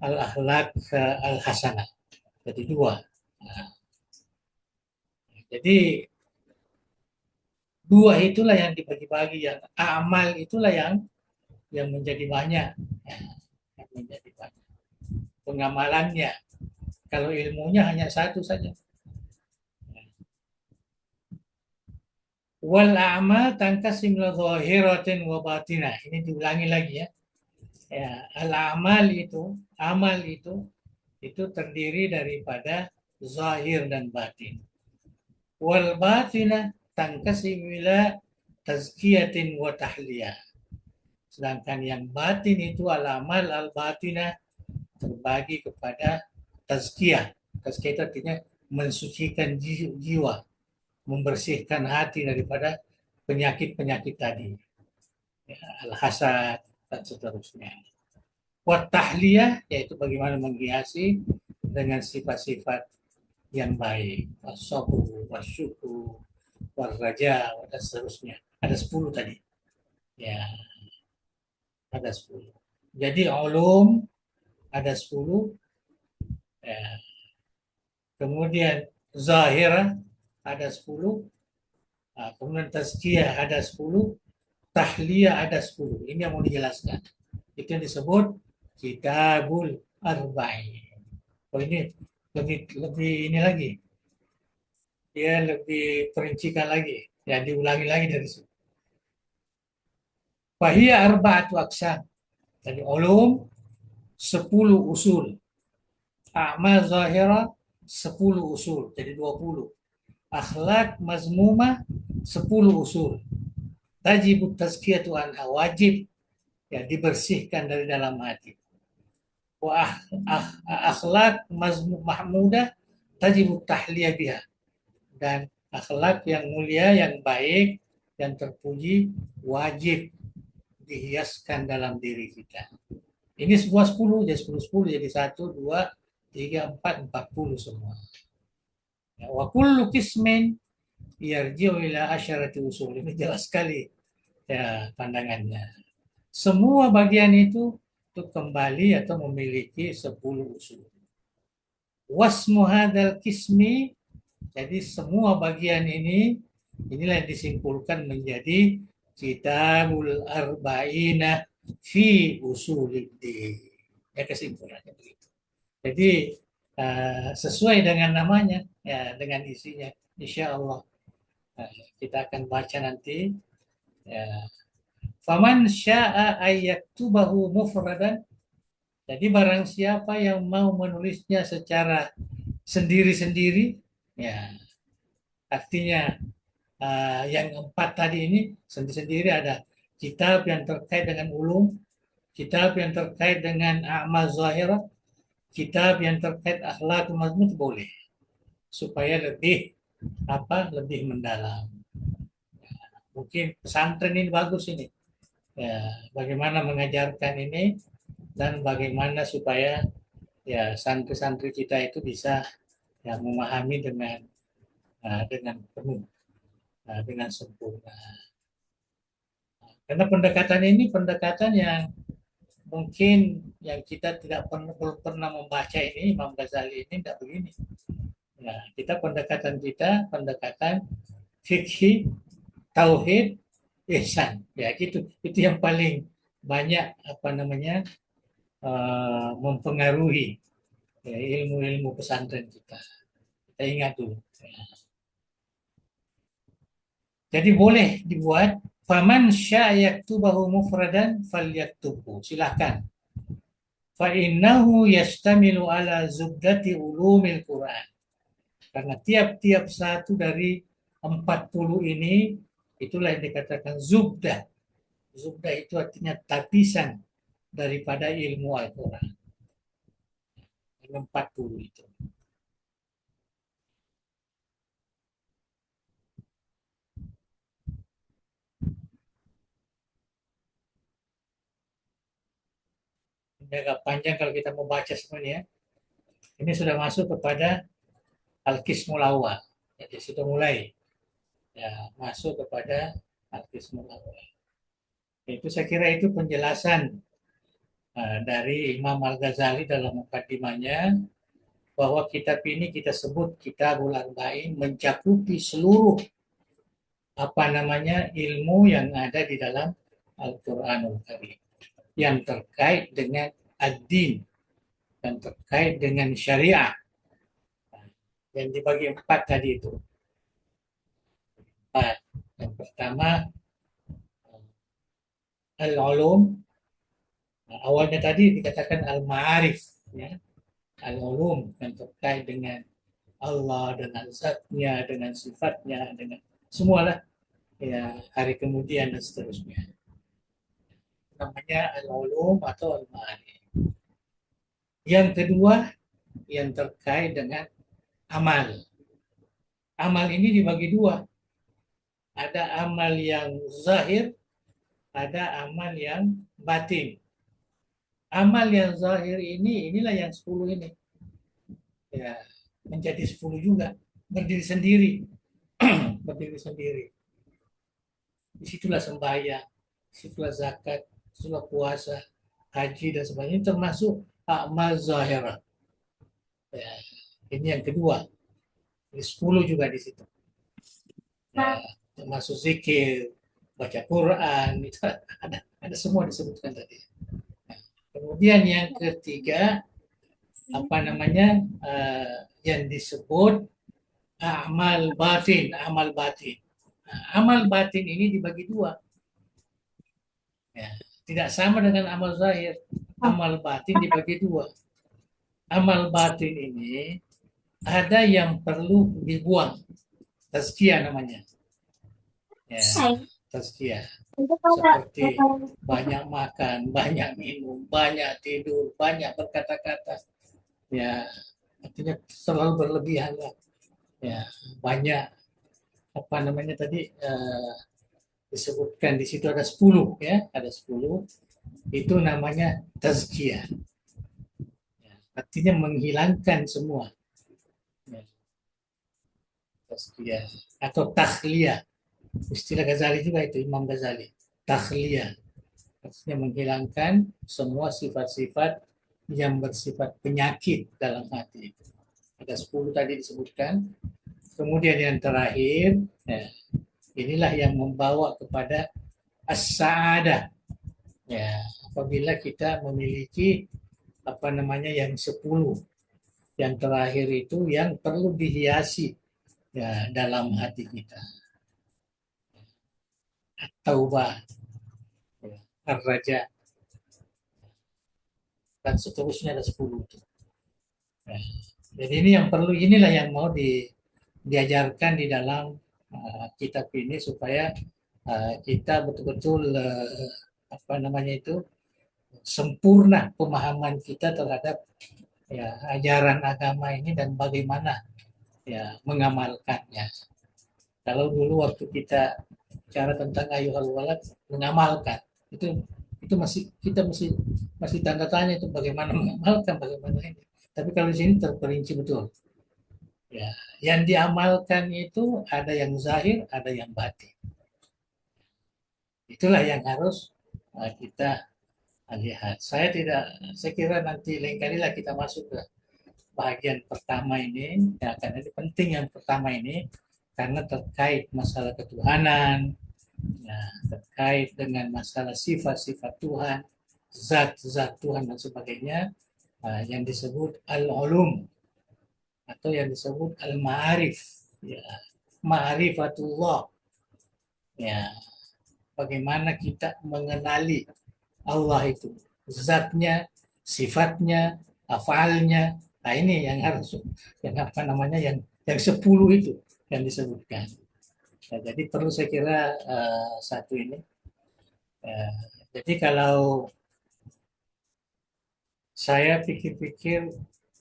al-akhlaq al-hasanah. Jadi dua. Nah, jadi dua itulah yang dibagi-bagi, yang amal itulah yang menjadi banyak. Ya, yang menjadi banyak. Pengamalannya. Kalau ilmunya hanya satu saja. Wal a'mal tanqasim la zahiratin wa batinah. Ini diulangi lagi ya. Ya, al-amal itu, amal itu terdiri daripada zahir dan batin. Wal batinah tanqasim ila tazkiyatin wa tahliyah. Sedangkan yang batin itu al-amal al-batinah terbagi kepada tazkiyah. Tazkiyah itu artinya mensucikan jiwa, membersihkan hati daripada penyakit-penyakit tadi. Ya, al-hasad dan seterusnya. Wat tahliyah yaitu bagaimana menghiasi dengan sifat-sifat yang baik. Wasabru, wasyukur, warraja, dan seterusnya. Ada 10 tadi. Ya, ada 10. Jadi ulum ada 10. Ya. Kemudian zahirah ada 10. Nah, kemudian tazkiyah ada 10. Tahliyah ada 10. Ini yang mau dijelaskan. Itu yang disebut Kitabul Arba'in. Oh ini lebih ini lagi. Dia lebih perincikan lagi. Ya diulangi lagi dari situ. Fahiyya arba'atu aqsam. Jadi ulum 10 usul. A'mal zahirah 10 usul. Jadi 20. Akhlak mazmumah 10 usul. Tajibut tazkiyatu anha, wajib ya dibersihkan dari dalam hati. Wa akhlak mahmudah tajibut tahliyah biha, dan akhlak yang mulia, yang baik, yang terpuji wajib dihiaskan dalam diri kita. Ini semua 10, jadi 10, jadi 1, 2, 3, 4, 40 semua. Ya, wa kullu qismin yarji'u ila asyarati usul. Ini jelas sekali ya pandangannya. Semua bagian itu itu kembali atau memiliki 10 usul. Wasmu hadzal kismi, jadi semua bagian ini inilah yang disimpulkan menjadi Kitabul Arba'ina fi Usuluddin. Ya kesimpulannya begitu. Jadi sesuai dengan namanya, ya dengan isinya, insya Allah kita akan baca nanti. Ya. Faman sya'a ayyaktubahu mufradan. Jadi barang siapa yang mau menulisnya secara sendiri-sendiri, ya artinya yang empat tadi ini sendiri-sendiri ada kitab yang terkait dengan ulum, kitab yang terkait dengan amal zahirah, kitab yang terkait akhlak mazmum boleh supaya lebih lebih mendalam. Mungkin pesantren ini bagus ini. Ya, bagaimana mengajarkan ini dan bagaimana supaya ya santri-santri kita itu bisa ya memahami dengan penuh, dengan sempurna. Karena pendekatan ini pendekatan yang mungkin yang kita tidak belum pernah membaca ini Imam Ghazali ini tidak begini. Ya, kita pendekatan fikih, tauhid, ihsan. Ya gitu. Itu yang paling banyak mempengaruhi ya, ilmu-ilmu pesantren kita. Kita ingat dulu. Ya. Jadi boleh dibuat faman sya'yaktubahu mufradan falyaktubu. Silakan. Fa innahu yastamilu ala zubdati ulumil Quran. Karena tiap-tiap satu dari 40 ini itulah yang dikatakan zubdah. Zubdah itu artinya tapisan daripada ilmu Al-Quran. 40 itu. Ini agak panjang kalau kita mau baca semuanya. Ini sudah masuk kepada Al-Qismul Awal. Jadi sudah mulai ya masuk kepada Al-Qismul Awal. Itu saya kira itu penjelasan dari Imam Al-Ghazali dalam mukadimahnya bahwa kitab ini kita sebut Kitabul Arba'in mencakupi seluruh ilmu yang ada di dalam Al-Qur'anul Karim yang terkait dengan ad-din, yang terkait dengan syariah yang dibagi 4 tadi itu. 4. Yang pertama al-ulum. Awalnya tadi dikatakan al-ma'arif, ya. Al-ulum yang terkait dengan Allah, dengan zatnya, dengan sifatnya, dengan semualah ya hari kemudian dan seterusnya. Namanya al-ulum atau al-ma'arif. Yang kedua yang terkait dengan amal. Amal ini dibagi dua. Ada amal yang zahir, ada amal yang batin. Amal yang zahir inilah yang 10 ini. Ya, menjadi 10 juga. Berdiri sendiri. Berdiri sendiri. Disitulah sembahyang, disitulah zakat, disitulah puasa, haji dan sebagainya. Ini termasuk amal zahirah. Ya, ini yang kedua. Ini 10 juga di situ. Ya, termasuk zikir, baca Quran, itu ada semua disebutkan tadi. Nah, kemudian yang ketiga yang disebut amal batin. Nah, amal batin ini dibagi dua. Ya, tidak sama dengan amal zahir. Amal batin dibagi dua. Amal batin ini ada yang perlu dibuang. Tazkiyah namanya. Ya, tazkiyah. Seperti banyak makan, banyak minum, banyak tidur, banyak berkata-kata. Ya, artinya terlalu berlebihan lah. Ya, banyak disebutkan di situ ada 10 ya, ada 10. Itu namanya tazkiyah. Ya, artinya menghilangkan semua. Ya, tazkiyah atau takhliyah. Istilah Ghazali juga itu, Imam Ghazali. Takhliyah. Artinya menghilangkan semua sifat-sifat yang bersifat penyakit dalam hati itu. Ada 10 tadi disebutkan. Kemudian yang terakhir, ya, inilah yang membawa kepada as-sa'adah. Ya, apabila kita memiliki apa namanya yang 10, yang terakhir itu yang perlu dihiasi ya dalam hati kita. Taubah, ya, ar-raja, dan seterusnya ada 10 itu. Ya. Jadi ini yang perlu, inilah yang mau diajarkan di dalam kitab ini supaya kita betul-betul apa namanya itu sempurna pemahaman kita terhadap ya ajaran agama ini dan bagaimana ya mengamalkannya. Kalau dulu waktu kita bicara tentang ayuhal walad mengamalkan itu masih kita masih tanda tanya itu bagaimana mengamalkan bagaimana ini. Tapi kalau di sini terperinci betul. Ya, yang diamalkan itu ada yang zahir, ada yang batin. Itulah yang harus kita lihat. Saya kira nanti lain kali lah kita masuk ke bagian pertama ini, ya, karena ini penting yang pertama ini, karena terkait masalah ketuhanan, ya, terkait dengan masalah sifat-sifat Tuhan, zat-zat Tuhan dan sebagainya, yang disebut al-ulum atau yang disebut al-ma'arif, ya, ma'rifatullah, ya, bagaimana kita mengenali Allah itu, zatnya, sifatnya, afalnya. Nah ini yang harus, yang apa namanya, yang 10 itu yang disebutkan. Nah, jadi perlu saya kira satu ini. Uh, jadi kalau saya pikir-pikir,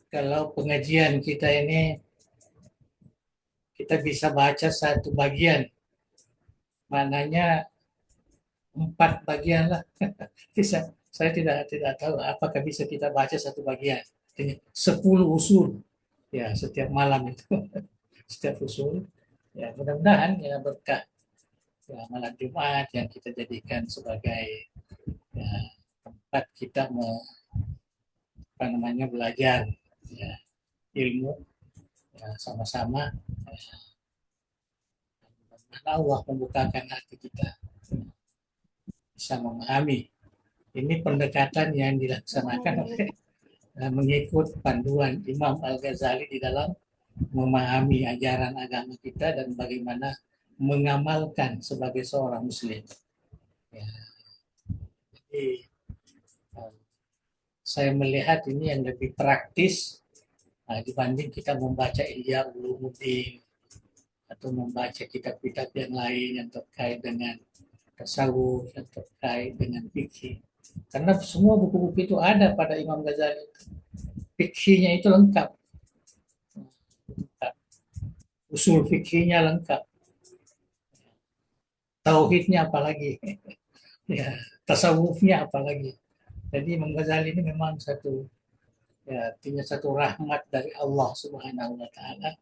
kalau pengajian kita ini kita bisa baca satu bagian, maknanya 4 bagian lah. Bisa. Saya tidak tahu apakah bisa kita baca satu bagian. 10 usul ya setiap malam itu, setiap usul. Ya mudah-mudahan ya berkah ya, malam Jumat yang kita jadikan sebagai ya, tempat kita apa namanya belajar ya, ilmu ya, sama-sama. Ya, Allah membukakan hati kita bisa memahami. Ini pendekatan yang dilaksanakan oleh mengikut panduan Imam Al-Ghazali di dalam memahami ajaran agama kita dan bagaimana mengamalkan sebagai seorang muslim. Ya, jadi saya melihat ini yang lebih praktis dibanding kita membaca Ihya Ulumuddin atau membaca kitab-kitab yang lain yang terkait dengan tasawuf, yang terkait dengan fikih. Karena semua buku-buku itu ada pada Imam Ghazali. Fikihnya itu lengkap. Usul fikihnya lengkap. Tauhidnya apalagi. Ya, tasawufnya apalagi. Jadi Imam Ghazali ini memang ya, artinya satu rahmat dari Allah Subhanahu wa taala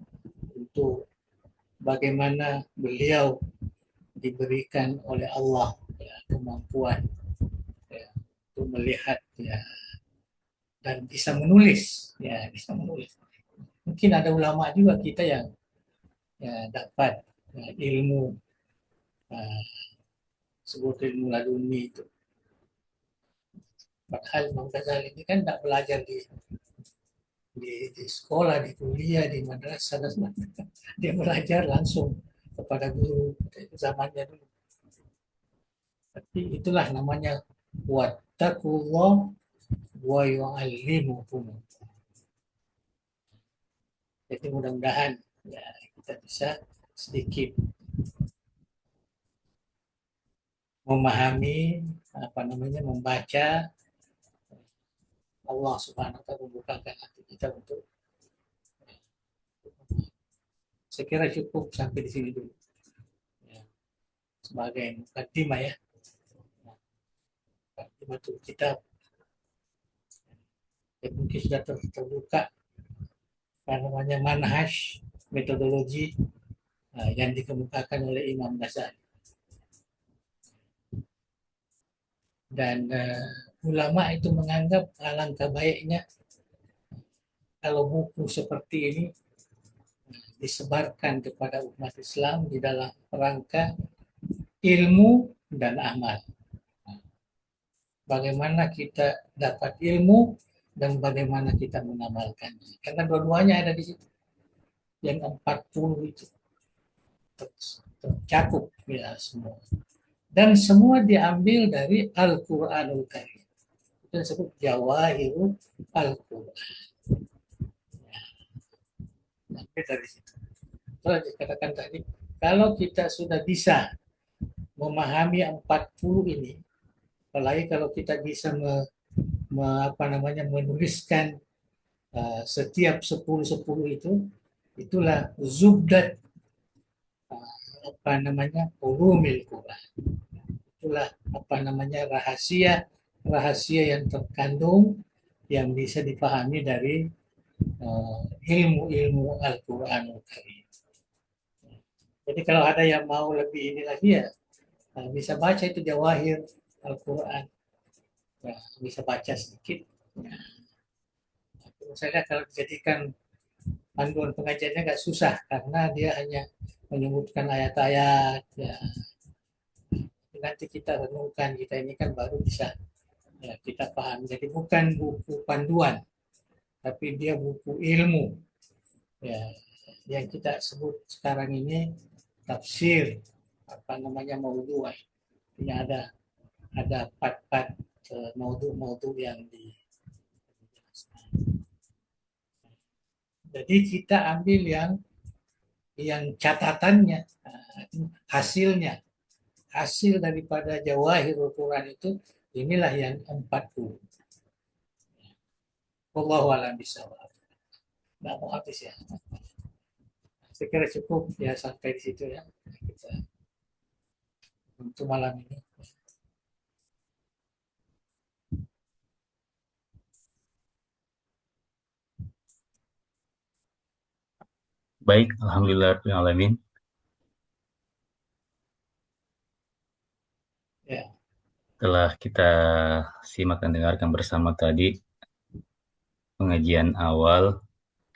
untuk bagaimana beliau diberikan oleh Allah ya, kemampuan ya, untuk melihat ya, dan bisa menulis ya bisa menulis. Mungkin ada ulama juga kita yang ya, dapat ya, ilmu uh, sebut ilmu laduni itu. Padahal Imam Ghazali ini kan tidak belajar di sekolah, di kuliah, di madrasah dan sebagainya. Dia belajar langsung kepada guru zamannya dulu. Tapi itulah namanya wattaqullah wa yu'allimukum. Jadi mudah-mudahan ya kita bisa sedikit memahami apa namanya membaca Allah Subhanahu wa taala membukakan hati kita untuk saya kira cukup sampai di sini dulu ya, sebagai mukadimah ya mukadimah kita ya, mungkin sudah terbuka apa namanya manhaj metodologi yang dikemukakan oleh Imam Ghazali. Dan ulama itu menganggap alangkah baiknya kalau buku seperti ini disebarkan kepada umat Islam di dalam rangka ilmu dan amal. Bagaimana kita dapat ilmu dan bagaimana kita mengamalkannya. Karena dua-duanya ada di situ. Yang 40 itu tercakup ya semua. Dan semua diambil dari Al-Quranul Karim. Itu disebut Jawahirul Al-Quran. Sampai dari situ. Kalau dikatakan tadi, kalau kita sudah bisa memahami 40 ini, apalagi kalau kita bisa menuliskan setiap 10-10 itu, itulah zubdat ulumil Quran. Itulah rahasia rahasia yang terkandung yang bisa dipahami dari ilmu-ilmu Al-Quranul Karim. Jadi kalau ada yang mau lebih ini lagi ya bisa baca itu Jawahir Al-Quran, ya, bisa baca sedikit. Ya. Misalnya kalau dijadikan panduan pengajiannya nggak susah karena dia hanya menyebutkan ayat-ayat. Ya. Nanti kita renungkan, kita ini kan baru bisa ya, kita paham. Jadi bukan buku panduan, tapi dia buku ilmu. Ya, yang kita sebut sekarang ini tafsir maudhu. Ini ada part-part maudhu yang di. Jadi kita ambil yang catatannya, hasilnya, hasil daripada Jawahirul Quran itu inilah yang 40. Wallahu a'lam bishawab. Nggak mau habis ya. Saya kira cukup ya sampai di situ ya kita untuk malam ini. Baik, alhamdulillah alamin. Ya, Telah kita simak dan dengarkan bersama tadi pengajian awal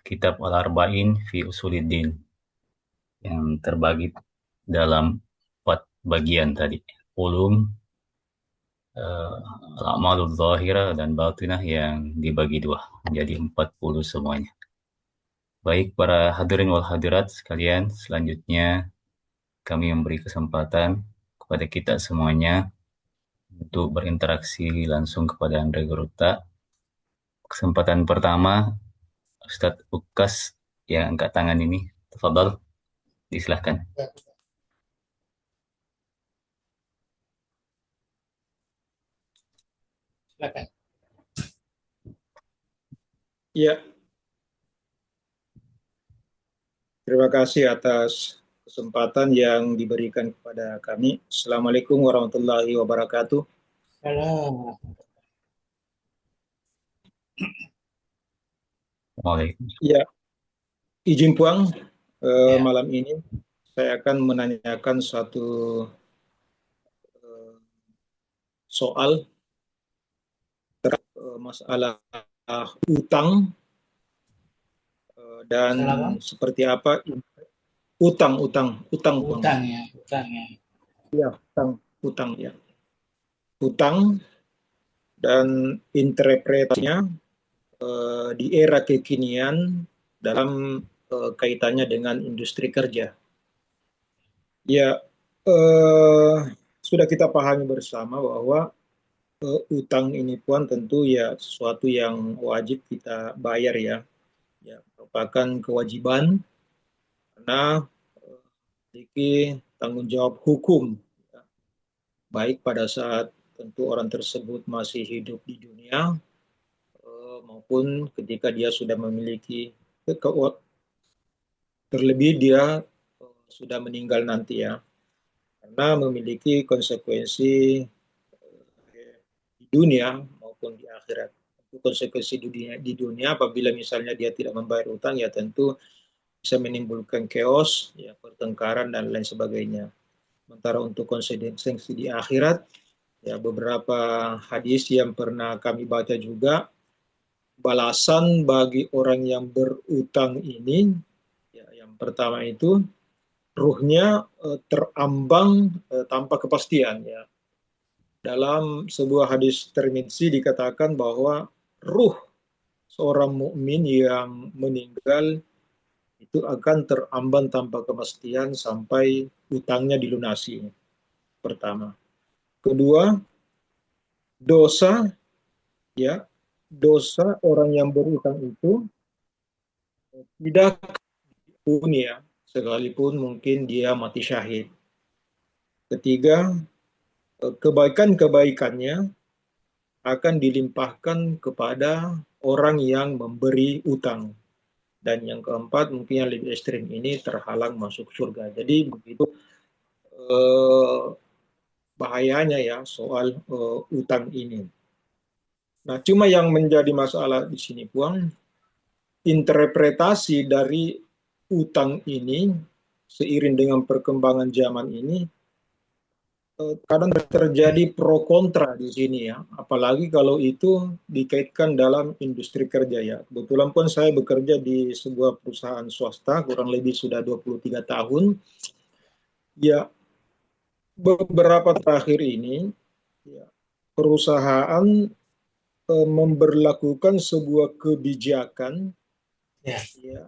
kitab Al-Arba'in fi Usuluddin yang terbagi dalam 4 bagian tadi. Ulum, al-amalul zahirah dan batinah yang dibagi 2 menjadi 40 semuanya. Baik para hadirin wal hadirat sekalian, selanjutnya kami memberi kesempatan kepada kita semuanya untuk berinteraksi langsung kepada Andre Geruta. Kesempatan pertama, Ustadz Ukas yang angkat tangan ini. Tafadhal, disilahkan. ya, silakan. Ya, terima kasih atas kesempatan yang diberikan kepada kami. Assalamualaikum warahmatullahi wabarakatuh. Kalau Waalaikumsalam. Ya, izin Puang, ya, malam ini saya akan menanyakan satu soal masalah utang dan salah bang. seperti apa utang Puang. Utang ya. Ya, utang ya. Utang dan interpretasinya di era kekinian dalam kaitannya dengan industri kerja. Ya, sudah kita pahami bersama bahwa utang ini pun tentu ya sesuatu yang wajib kita bayar ya. Ya, merupakan kewajiban karena memiliki tanggung jawab hukum, ya. Baik pada saat tentu orang tersebut masih hidup di dunia maupun ketika dia sudah memiliki terlebih dia sudah meninggal nanti ya, karena memiliki konsekuensi di dunia maupun di akhirat. Konsekuensi di dunia apabila misalnya dia tidak membayar utang ya tentu bisa menimbulkan chaos, ya, pertengkaran dan lain sebagainya. Sementara untuk konsekuensi di akhirat Ya, beberapa hadis yang pernah kami baca juga, balasan bagi orang yang berutang ini, ya, yang pertama itu ruhnya terambang tanpa kepastian. Ya. Dalam sebuah hadis Tirmidzi dikatakan bahwa ruh seorang mukmin yang meninggal itu akan terambang tanpa kepastian sampai utangnya dilunasi. Pertama. Kedua, dosa, ya, dosa orang yang berutang itu tidak pun, ya, sekalipun mungkin dia mati syahid. Ketiga, kebaikan-kebaikannya akan dilimpahkan kepada orang yang memberi utang. Dan yang keempat, mungkin yang lebih ekstrim ini, terhalang masuk surga. Jadi begitu eh, bahayanya ya soal utang ini. Nah, cuma yang menjadi masalah di sini, Puang, interpretasi dari utang ini seiring dengan perkembangan zaman ini kadang terjadi pro kontra di sini ya, apalagi kalau itu dikaitkan dalam industri kerja ya. Kebetulan pun saya bekerja di sebuah perusahaan swasta kurang lebih sudah 23 tahun. Ya, beberapa terakhir ini ya, perusahaan memberlakukan sebuah kebijakan Ya. ya,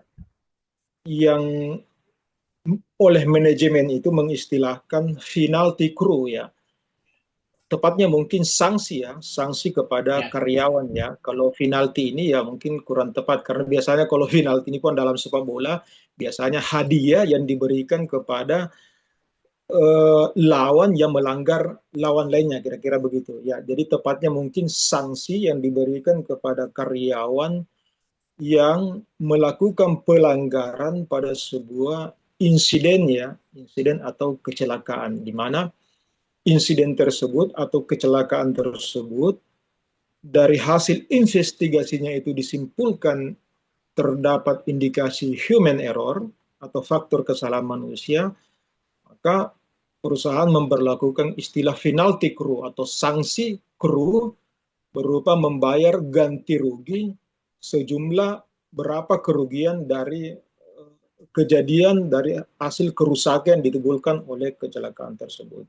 yang oleh manajemen itu mengistilahkan penalty crew ya. Tepatnya mungkin sanksi ya, sanksi kepada Ya. karyawan ya. Kalau penalti ini ya mungkin kurang tepat karena biasanya kalau penalti ini pun dalam sepak bola biasanya hadiah yang diberikan kepada lawan yang melanggar lawan lainnya kira-kira begitu ya. Jadi tepatnya mungkin sanksi yang diberikan kepada karyawan yang melakukan pelanggaran pada sebuah insiden ya, insiden atau kecelakaan di mana insiden tersebut atau kecelakaan tersebut dari hasil investigasinya itu disimpulkan terdapat indikasi human error atau faktor kesalahan manusia, maka perusahaan memperlakukan istilah penalty crew atau sanksi kru berupa membayar ganti rugi sejumlah berapa kerugian dari kejadian dari hasil kerusakan yang ditimbulkan oleh kecelakaan tersebut.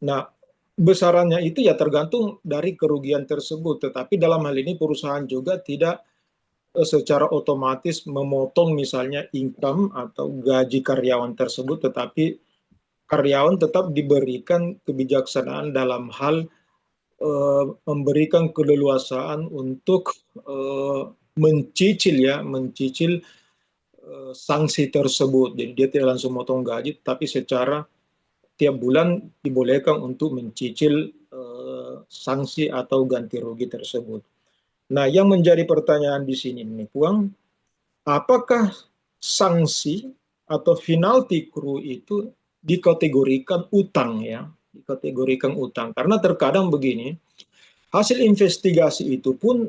Nah, besarannya itu ya tergantung dari kerugian tersebut, tetapi dalam hal ini perusahaan juga tidak secara otomatis memotong misalnya income atau gaji karyawan tersebut, tetapi karyawan tetap diberikan kebijaksanaan dalam hal memberikan keleluasaan untuk mencicil ya, mencicil sanksi tersebut. Jadi dia tidak langsung motong gaji, tapi secara tiap bulan dibolehkan untuk mencicil sanksi atau ganti rugi tersebut. Nah, yang menjadi pertanyaan di sini nih, Puang, apakah sanksi atau penalti kru itu dikategorikan utang ya? Dikategorikan utang. Karena terkadang begini, hasil investigasi itu pun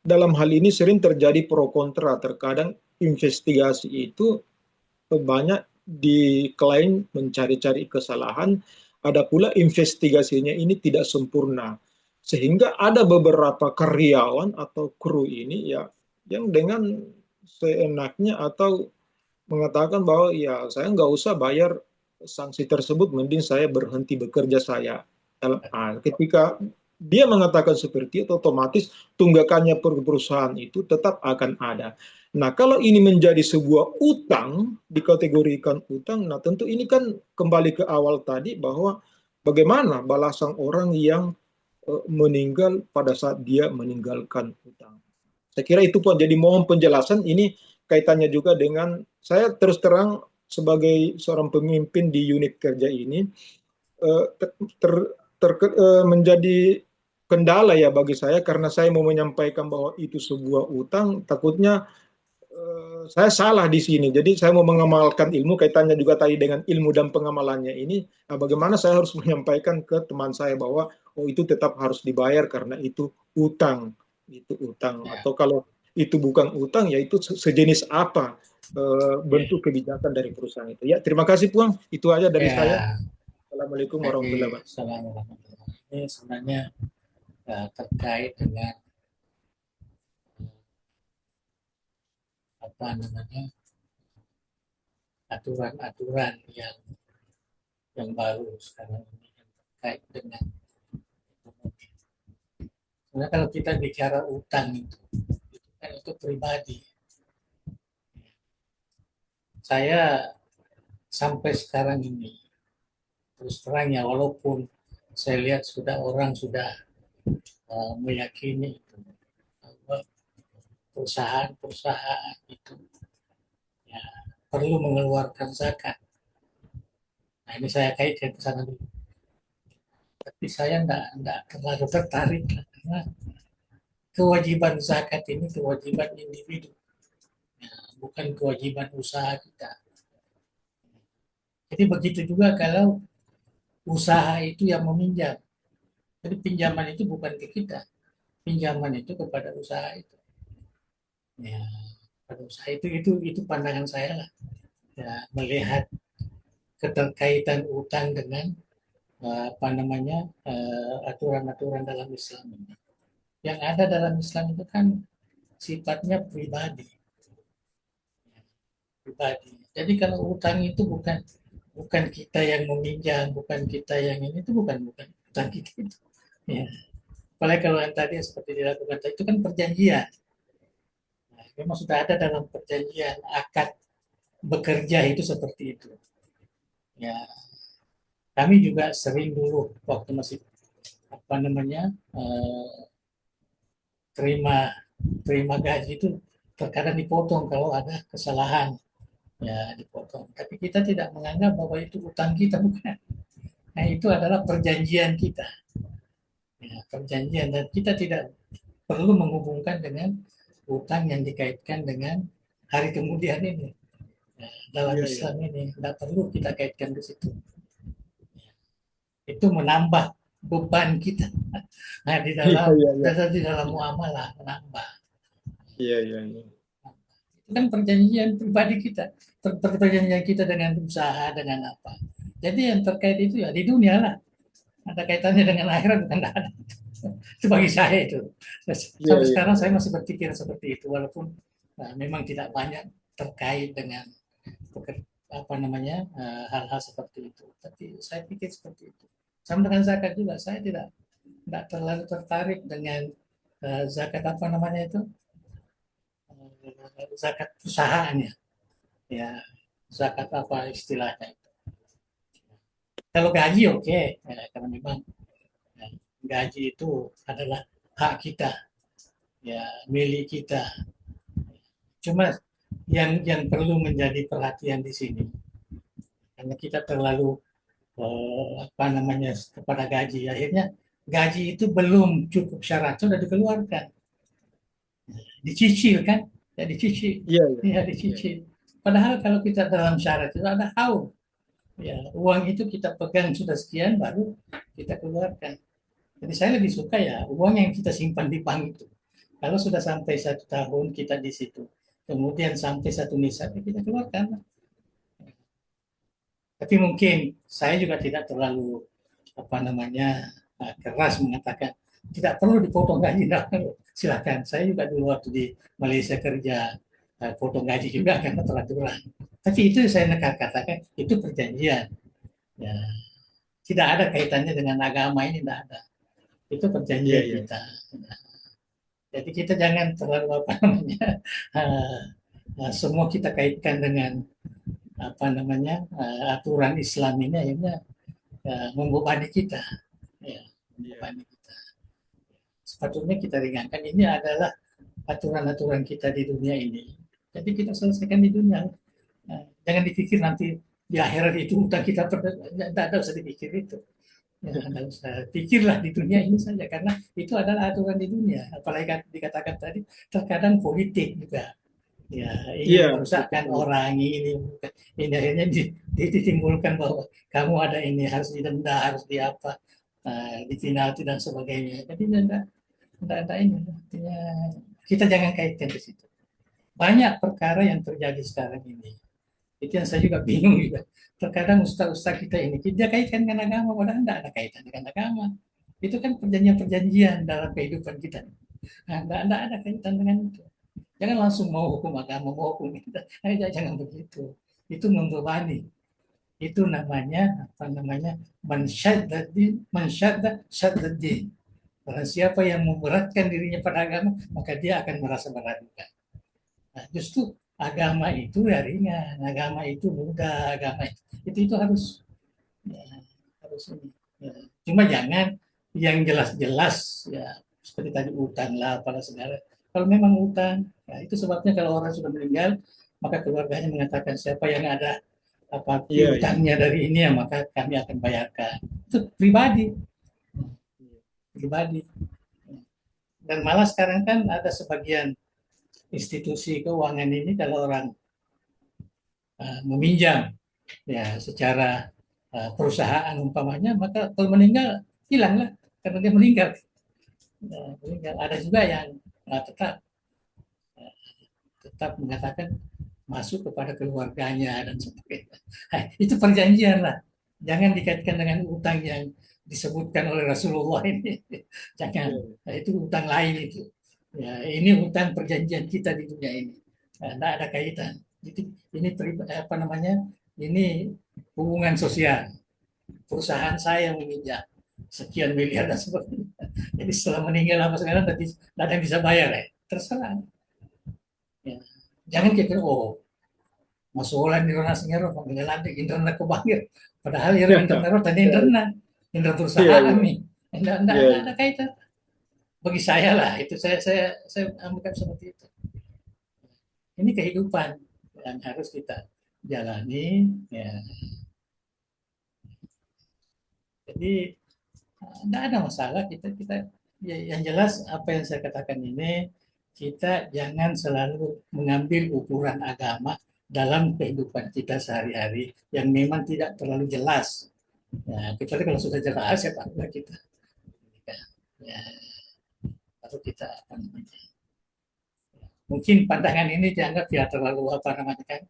dalam hal ini sering terjadi pro kontra. Terkadang investigasi itu banyak diklaim mencari-cari kesalahan, ada pula investigasinya ini tidak sempurna. Sehingga ada beberapa karyawan atau kru ini ya yang dengan seenaknya atau mengatakan bahwa ya saya nggak usah bayar sanksi tersebut, mending saya berhenti bekerja saya. Ketika dia mengatakan seperti itu, otomatis tunggakannya perusahaan itu tetap akan ada. Nah, kalau ini menjadi sebuah utang, dikategorikan utang, nah tentu ini kan kembali ke awal tadi bahwa bagaimana balasan orang yang meninggal pada saat dia meninggalkan utang. Saya kira itu pun jadi mohon penjelasan ini kaitannya juga dengan saya terus terang sebagai seorang pemimpin di unit kerja ini menjadi kendala ya bagi saya karena saya mau menyampaikan bahwa itu sebuah utang, takutnya saya salah di sini. Jadi saya mau mengamalkan ilmu kaitannya juga tadi dengan ilmu dan pengamalannya ini. Nah, bagaimana saya harus menyampaikan ke teman saya bahwa oh itu tetap harus dibayar karena itu utang, itu utang. Ya. Atau kalau itu bukan utang ya itu sejenis apa bentuk kebijakan dari perusahaan itu. Ya, terima kasih Puang. Itu aja dari saya. Ya. Assalamualaikum Jadi, warahmatullahi wabarakatuh. Assalamualaikum. Ini sebenarnya terkait dengan apa namanya aturan-aturan yang baru sekarang ini yang terkait dengan ekonomi. Sebenarnya kalau kita bicara utang itu kan itu pribadi. Saya sampai sekarang ini terus terang ya, walaupun saya lihat orang sudah meyakini itu bahwa perusahaan-perusahaan itu ya perlu mengeluarkan zakat. Nah, ini saya kaitkan ke sana dulu. Tapi saya enggak terlalu tertarik karena kewajiban zakat ini kewajiban individu, ya, bukan kewajiban usaha kita. Jadi begitu juga kalau usaha itu yang meminjam. Jadi pinjaman itu bukan ke kita, pinjaman itu kepada usaha itu. Ya, pada usaha itu pandangan saya lah. Ya, melihat keterkaitan utang dengan apa namanya aturan-aturan dalam Islam ini. Yang ada dalam Islam itu kan sifatnya pribadi, pribadi. Jadi kalau utang itu bukan bukan kita yang meminjam, bukan kita yang ini, itu bukan utang kita itu. Ya. Apalagi kalau yang tadi seperti dilakukan itu kan perjanjian. Nah, memang sudah ada dalam perjanjian akad bekerja itu seperti itu. Ya, kami juga sering dulu waktu masih apa namanya terima terima gaji itu terkadang dipotong kalau ada kesalahan, ya dipotong. Tapi kita tidak menganggap bahwa itu utang kita, bukan. Nah, itu adalah perjanjian kita, ya, perjanjian, dan kita tidak perlu menghubungkan dengan utang yang dikaitkan dengan hari kemudian ini. Ya, dalam Iya, iya. Islam ini tidak perlu kita kaitkan ke situ. Itu menambah beban kita. Nah, Iya, iya, iya. di dalam muamalah menambah. Iya, iya, iya. Itu kan perjanjian pribadi kita, perjanjian kita dengan usaha, dengan apa. Jadi yang terkait itu ya di dunia lah. Ada kaitannya dengan akhirat bukan ada. Itu bagi saya itu. Iya, Sampai iya. sekarang saya masih berpikir seperti itu, walaupun memang tidak banyak terkait dengan apa namanya hal-hal seperti itu. Tapi saya pikir seperti itu. Sama dengan zakat juga, saya tidak terlalu tertarik dengan zakat apa namanya itu, zakat perusahaannya, ya zakat apa istilahnya. Kalau gaji oke, ya, karena memang ya, gaji itu adalah hak kita, ya milik kita. Cuma yang perlu menjadi perhatian di sini, karena kita terlalu apa namanya kepada gaji, akhirnya gaji itu belum cukup syarat sudah dikeluarkan, dicicil kan, ya dicicil, Iya, iya. ya Iya, dicicil. Padahal kalau kita dalam syarat itu ada haul, ya uang itu kita pegang sudah sekian baru kita keluarkan. Jadi saya lebih suka ya uang yang kita simpan di bank itu. Kalau sudah sampai 1 tahun kita di situ, kemudian sampai satu nisab ya kita keluarkan. Tapi mungkin saya juga tidak terlalu apa namanya keras mengatakan tidak perlu dipotong gaji. Nah, silakan. Saya juga dulu waktu di Malaysia kerja potong gaji juga karena peraturan. Tapi itu saya katakan itu perjanjian. Ya, tidak ada kaitannya dengan agama ini, tidak ada. Itu iya, perjanjian iya. kita. Jadi kita jangan terlalu apa namanya semua kita kaitkan dengan apa namanya aturan Islam ini, akhirnya membebani kita, ya, Iya. membebani kita. Sepatutnya kita ringankan. Ini adalah aturan-aturan kita di dunia ini. Jadi kita selesaikan di dunia. Jangan dipikir nanti di akhirat itu utang kita tidak usah dipikir itu. Ya, tidak usah pikirlah di dunia ini saja karena itu adalah aturan di dunia. Apalagi dikatakan tadi terkadang politik juga. Ya, ingin Iya, merusakkan betul. orang, ini akhirnya ditimbulkan bahwa kamu ada ini harus didenda, harus diapa, dipenalti dan sebagainya. Jadi tidak ini. Artinya kita jangan kaitkan ke situ. Banyak perkara yang terjadi sekarang ini Itu yang saya juga bingung juga. Terkadang ustaz-ustaz kita ini, dia kaitkan dengan agama, padahal tidak ada kaitan dengan agama. Itu kan perjanjian-perjanjian dalam kehidupan kita. Nah, tidak ada kaitan dengan itu. Jangan langsung mau hukum agama, mau hukum kita. Nah, jangan begitu. Itu membebani. Itu namanya apa namanya? Mansyadda syaddadin. Barang siapa yang memberatkan dirinya pada agama, maka dia akan merasa berat juga. Nah, justru agama itu ya ringan, agama itu mudah, agama itu harus ya, harus ini. Ya. Cuma jangan yang jelas-jelas ya seperti tadi utang lah pada segala. Kalau memang utang, ya itu sebabnya kalau orang sudah meninggal, maka keluarganya mengatakan siapa yang ada apa Iya, iya. piutangnya dari ini ya maka kami akan bayarkan. Itu pribadi, pribadi. Dan malah sekarang kan ada sebagian institusi keuangan ini kalau orang meminjam ya secara perusahaan umpamanya maka kalau meninggal hilanglah karena dia meninggal. Meninggal ada juga yang tetap tetap mengatakan masuk kepada keluarganya dan sebagainya. Nah, itu perjanjian lah, jangan dikaitkan dengan utang yang disebutkan oleh Rasulullah ini. Jangan. Iya. Nah, itu utang lain itu ya, ini utang perjanjian kita di dunia ini. Nah, tidak ada kaitan. Ini apa namanya, ini hubungan sosial, perusahaan saya meminjam sekian miliar dan sebagainya. Jadi setelah meninggal apa sekarang tadi tidak ada yang bisa bayar ya. Terserah. Ya. Jangan kita masukan di rona singero panggilan internet ko bangir. Padahal iro internet tadi internet. Internet Iya, perusahaan iya. nih. Enggak Iya, ada kaitan. Bagi saya lah itu saya ambilkan seperti itu. Ini kehidupan yang harus kita jalani ya. Jadi tidak ada masalah kita ya, yang jelas apa yang saya katakan ini kita jangan selalu mengambil ukuran agama dalam kehidupan kita sehari-hari yang memang tidak terlalu jelas. Ya, kecuali kalau sudah jelas ya barulah kita ya, baru kita apa namanya. Mungkin pandangan ini dianggap ya terlalu apa namanya kan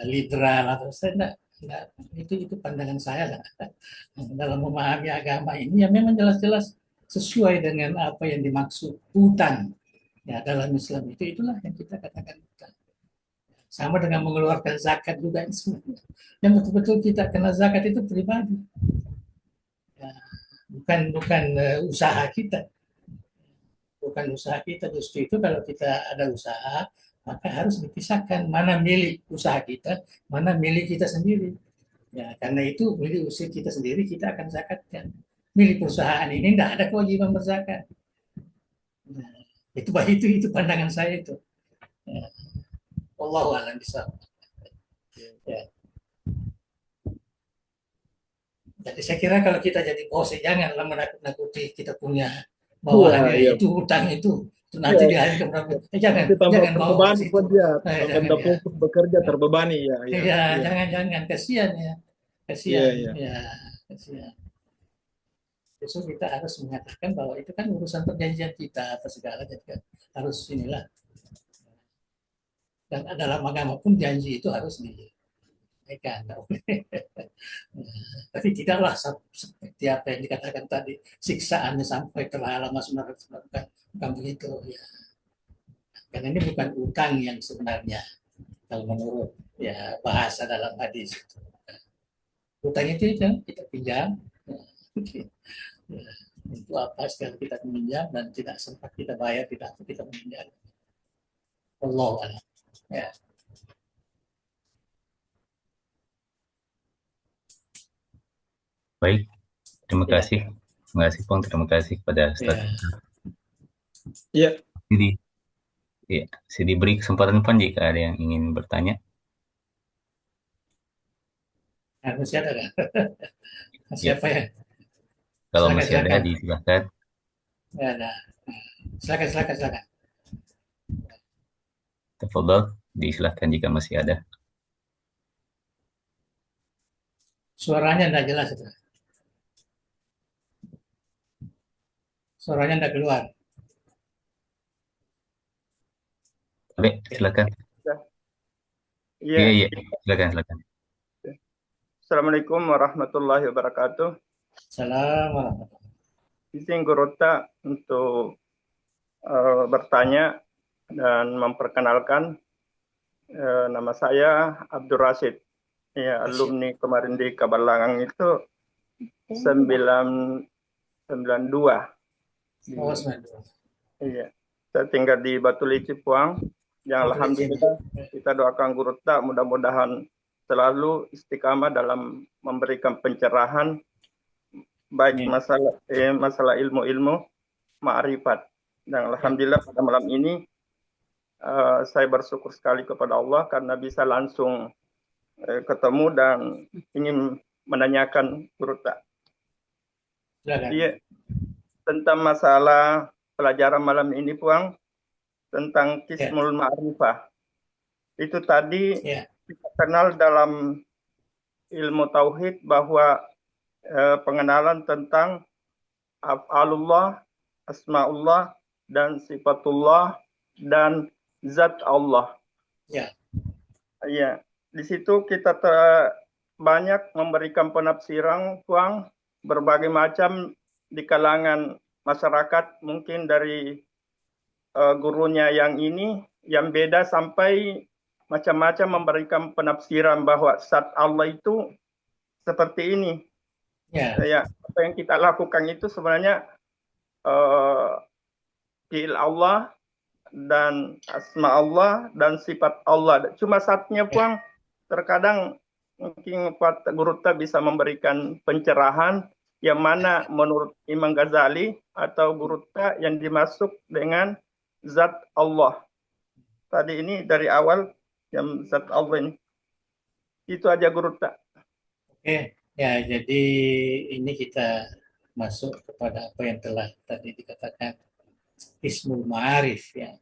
liberal atau saya enggak, itu pandangan saya lah dalam memahami agama ini ya memang jelas-jelas sesuai dengan apa yang dimaksud hutan ya dalam Islam itulah yang kita katakan hutan. Sama dengan mengeluarkan zakat juga yang betul-betul kita kena zakat itu pribadi ya, bukan usaha kita, bukan usaha kita. Justru itu kalau kita ada usaha maka harus dipisahkan mana milik usaha kita, mana milik kita sendiri. Ya, karena itu milik usaha kita sendiri kita akan zakatkan. Milik perusahaan ini tidak ada kewajiban berzakat. Nah, itu pandangan saya itu. Ya, Wallahu a'lam bishawab. Ya. Jadi saya kira kalau kita jadi bos, janganlah menakut-nakuti kita punya bawahan iya. ya Iya. itu hutang itu nanti Iya. di akhir keberapa jangan Nanti tambah jangan mau ke terbebani situ. pun dia, akan Jangan tak ya. fokus bekerja terbebani ya, ya, Ya, iya, jangan kasihan ya. iya, Kasihan iya. ya, kasihan. Justru kita harus mengatakan bahwa itu kan urusan perjanjian kita apa segala jadi kan harus inilah. Dan dalam agama pun janji itu harus dipegang. Tapi tidaklah seperti apa yang dikatakan tadi siksaannya sampai terhalang masuk neraka, bukan begitu ya. Karena ini bukan utang yang sebenarnya kalau menurut ya bahasa dalam hadis. Utang itu kan kita pinjam ya, itu apa sekali kita meminjam dan tidak sempat kita bayar, tidak kita meminjam. Allah ya. Baik, terima Ya, kasih. Terima kasih Pong, terima kasih kepada Ustaz. ya. Iya, Jadi, ya, saya diberi kesempatan Pon jika ada yang ingin bertanya. Masih ada kan? Ya, Siapa ya? kalau Silakan, masih ada silakan. disilahkan. Ya, ada. Silakan. Tafadhol, disilahkan jika masih ada. Suaranya tidak jelas itu. Suaranya tidak keluar. Baik, silakan. Iya, Iya. iya. Silakan, silakan. Assalamualaikum warahmatullahi wabarakatuh. Salam warahmatullahi. Izin Gurota untuk bertanya dan memperkenalkan, nama saya Abdul Rashid. Ya, Asyik. alumni kemarin di Kabalangang itu 992. Oh, sembilan. Iya. Saya tinggal di Batu Lici, Puang. Yang Batu Licin. alhamdulillah kita doakan Gurota mudah-mudahan selalu istiqamah dalam memberikan pencerahan baik Amin. masalah ilmu-ilmu ma'rifat. Dan alhamdulillah pada malam ini saya bersyukur sekali kepada Allah karena bisa langsung ketemu dan ingin menanyakan Gurota. Silakan. Iya, tentang masalah pelajaran malam ini, Puang, tentang Qismul Ma'rifah. Itu tadi kita kenal dalam ilmu tauhid bahwa pengenalan tentang af'alullah, asma'ullah, dan sifatullah, dan zat Allah. Ya. Iya, di situ kita banyak memberikan penafsiran, Puang, berbagai macam di kalangan masyarakat, mungkin dari gurunya yang ini, yang beda sampai macam-macam memberikan penafsiran bahwa zat Allah itu seperti ini. Ya, apa yang kita lakukan itu sebenarnya fi'il Allah dan asma Allah dan sifat Allah. Cuma saatnya, Puang, terkadang mungkin Pak Gurutta bisa memberikan pencerahan yang mana menurut Imam Ghazali atau Gurutta yang dimasuk dengan zat Allah. Tadi ini dari awal yang zat Allah ini. Itu aja Gurutta. Oke, ya jadi ini kita masuk kepada apa yang telah tadi dikatakan Ismul Ma'arif ya.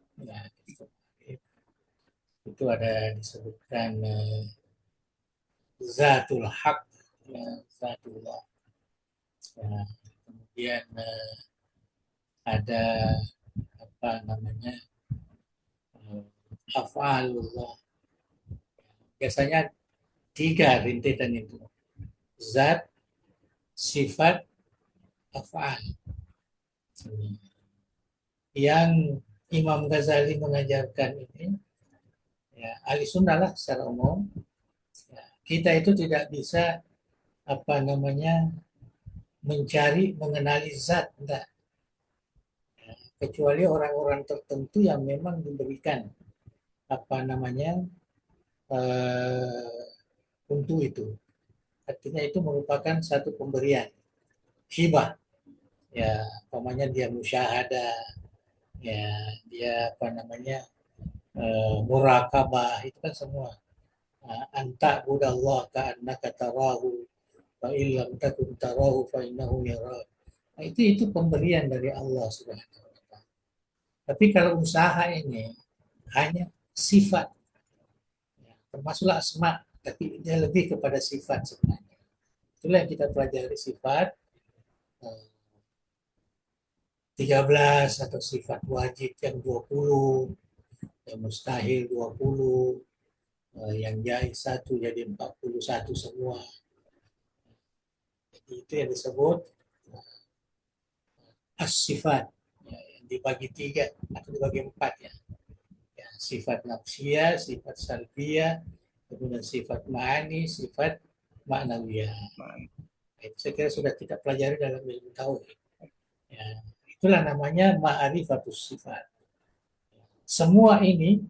Itu ada disebutkan Zatul Haq, ya, Zatullah. Ya, kemudian ada apa namanya Af'alullah. Biasanya 3 rintitan itu. Zat, sifat, af'al. Yang Imam Ghazali mengajarkan ini, ya, ahli sunnah lah secara umum. Ya, kita itu tidak bisa apa namanya mencari, mengenali zat, enggak. Ya, kecuali orang-orang tertentu yang memang diberikan apa namanya untuk itu. Artinya itu merupakan satu pemberian hibah. Ya, umpamanya dia musyahadah, ya dia apa namanya murakabah, itu kan semua anta budallah ka'annaka tarahu fa illam takun tarahu fa innahu yara. Itu pemberian dari Allah Subhanahu wa taala. Tapi kalau usaha ini hanya sifat, ya, termasuklah asma, tapi dia lebih kepada sifat sebenarnya. Itulah yang kita pelajari sifat 13 atau sifat wajib yang 20, yang mustahil 20, yang jaiz 1 jadi 41 semua. Jadi itu yang disebut as-sifat, ya, yang dibagi 3 atau dibagi 4 ya. Ya, sifat nafsiyah, sifat salbiyah, kemudian sifat ma'ani, sifat ma'nawiyah. Itu saya kira sudah kita pelajari dalam ilmu tauhid. Ya, itulah namanya ma'rifatus sifat. Semua ini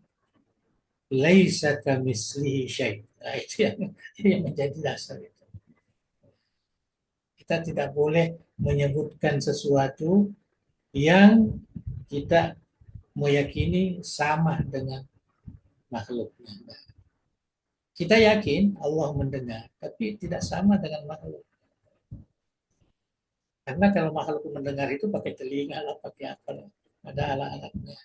laisa kamitslihi syai'. Nah, itu yang menjadi dasar itu. Kita tidak boleh menyebutkan sesuatu yang kita meyakini sama dengan makhluknya. Kita yakin Allah mendengar, tapi tidak sama dengan makhluk. Karena kalau makhluk mendengar itu pakai telinga lah, pakai apa lah. Ada alat-alatnya.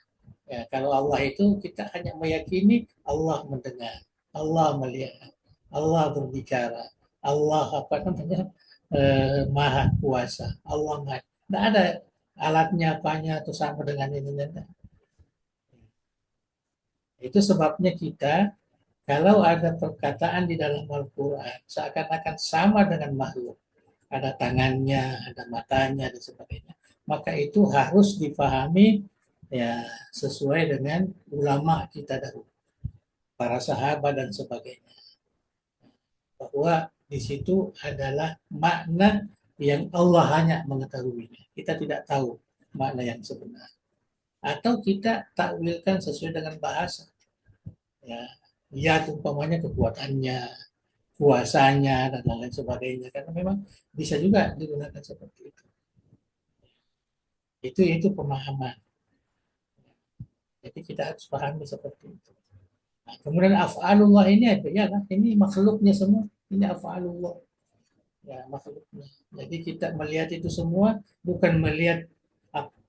Ya, kalau Allah itu kita hanya meyakini Allah mendengar, Allah melihat, Allah berbicara, Allah apa namanya maha kuasa, Allah maha. Tidak ada alatnya apanya atau sama dengan ini. Itu sebabnya kita Kalau ada perkataan di dalam Al-Quran seakan-akan sama dengan makhluk, ada tangannya, ada matanya, dan sebagainya, maka itu harus dipahami ya sesuai dengan ulama kita dahulu, para sahabat dan sebagainya, bahwa di situ adalah makna yang Allah hanya mengetahuinya. Kita tidak tahu makna yang sebenar. Atau kita takwilkan sesuai dengan bahasa. Ya, ya umpamanya kekuatannya, kuasanya, dan lain-lain sebagainya. Karena memang bisa juga digunakan seperti itu. Itu pemahaman. Jadi kita harus pahami seperti itu. Nah, kemudian af'alullah ini ya kan, ini makhluknya semua, ini af'alullah. Ya, makhluknya. Jadi kita melihat itu semua bukan melihat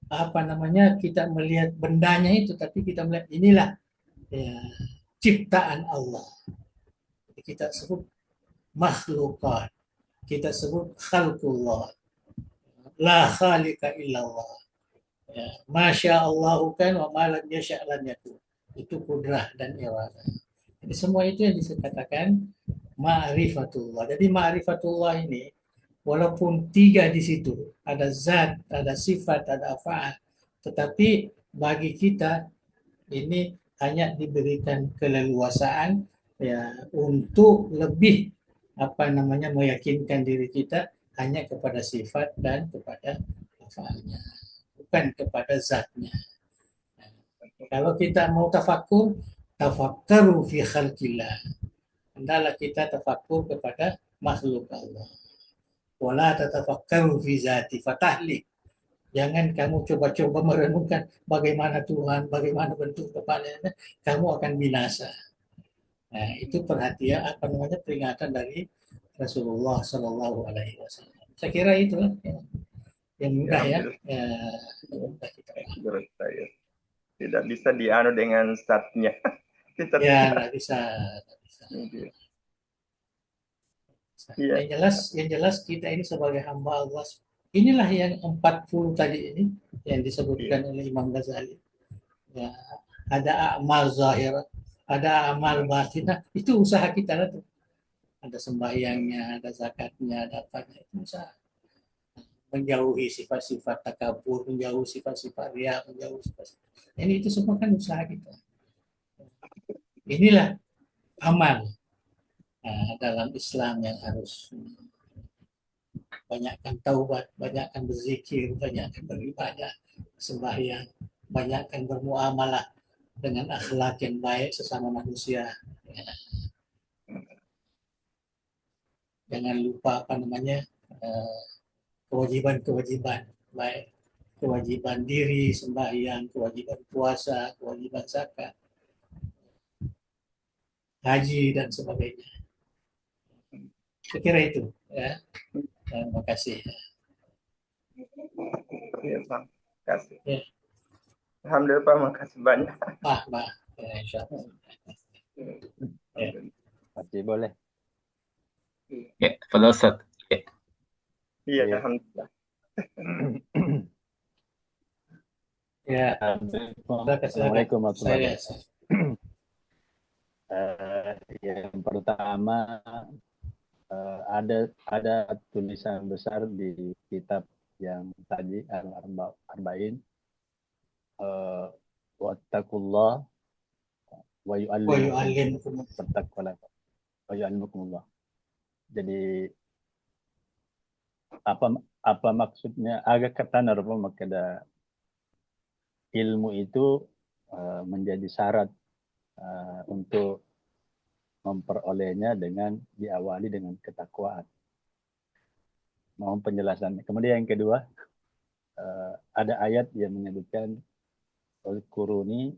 apa namanya, kita melihat bendanya itu, tapi kita melihat inilah ya, ciptaan Allah. Jadi kita sebut makhlukat, kita sebut khalqullah, la khaliqa illallah. Ya, Masya Allah kan wa malam yasha' lam yakun. Itu kudrah dan irada. Jadi semua itu yang dikatakan ma'rifatullah. Jadi ma'rifatullah ini walaupun tiga di situ, ada zat, ada sifat, ada afa'al, tetapi bagi kita ini hanya diberikan keleluasaan ya untuk lebih apa namanya meyakinkan diri kita hanya kepada sifat dan kepada afa'alnya, bukan kepada zatnya. Kalau kita mau tafakur, tafakkaru fi khalqillah. Hendaklah kita tafakur kepada makhluk Allah. Wala tatafakkaru fi zati fatahlik. Jangan kamu coba-coba merenungkan bagaimana Tuhan, bagaimana bentuk kepalanya, kamu akan binasa. Nah, itu perhatian apa namanya peringatan dari Rasulullah Shallallahu Alaihi Wasallam. Saya kira itu yang mudah ya, yang mudah kita paham. Menurut saya tidak bisa dianu dengan statnya. Kita Ya, tidak. nggak bisa. Iya. Yang jelas kita ini sebagai hamba Allah. Inilah yang 40 tadi ini yang disebutkan oleh Imam Ghazali. Ya, ada amal zahir, ada amal batin. Itu usaha kita lah tuh. Ada sembahyangnya, ada zakatnya, ada apa itu usaha. Menjauhi sifat-sifat takabur, menjauhi sifat-sifat riya, menjauhi sifat-sifat. Ini itu semua kan usaha kita. Inilah amal dalam Islam yang harus banyakkan taubat, banyakkan berzikir, banyakkan beribadah, sembahyang, banyakkan bermuamalah dengan akhlak yang baik sesama manusia. Ya. Jangan lupa apa namanya kewajiban-kewajiban, baik kewajiban diri, sembahyang, kewajiban puasa, kewajiban zakat, haji dan sebagainya. Saya kira itu ya. Terima kasih. Ya, Bang. Terima kasih. Ya. Alhamdulillah, Pak. Makasih banyak. Ya, insya Allah. Ya. Masih boleh. Ya, fadhal Ustaz. Ya. Iya, Iya. alhamdulillah. Ya, Assalamualaikum warahmatullahi saya wabarakatuh. Yang pertama ada tulisan besar di kitab yang tadi Al-Arba'in, wattaqullah wa yu'allimukum bertakwalah wa yu'allimukumullah. Jadi apa maksudnya agak katanar makada ilmu itu menjadi syarat untuk memperolehnya dengan diawali dengan ketakwaan. Mohon penjelasannya. Kemudian yang kedua, ada ayat yang menyebutkan al-kuruni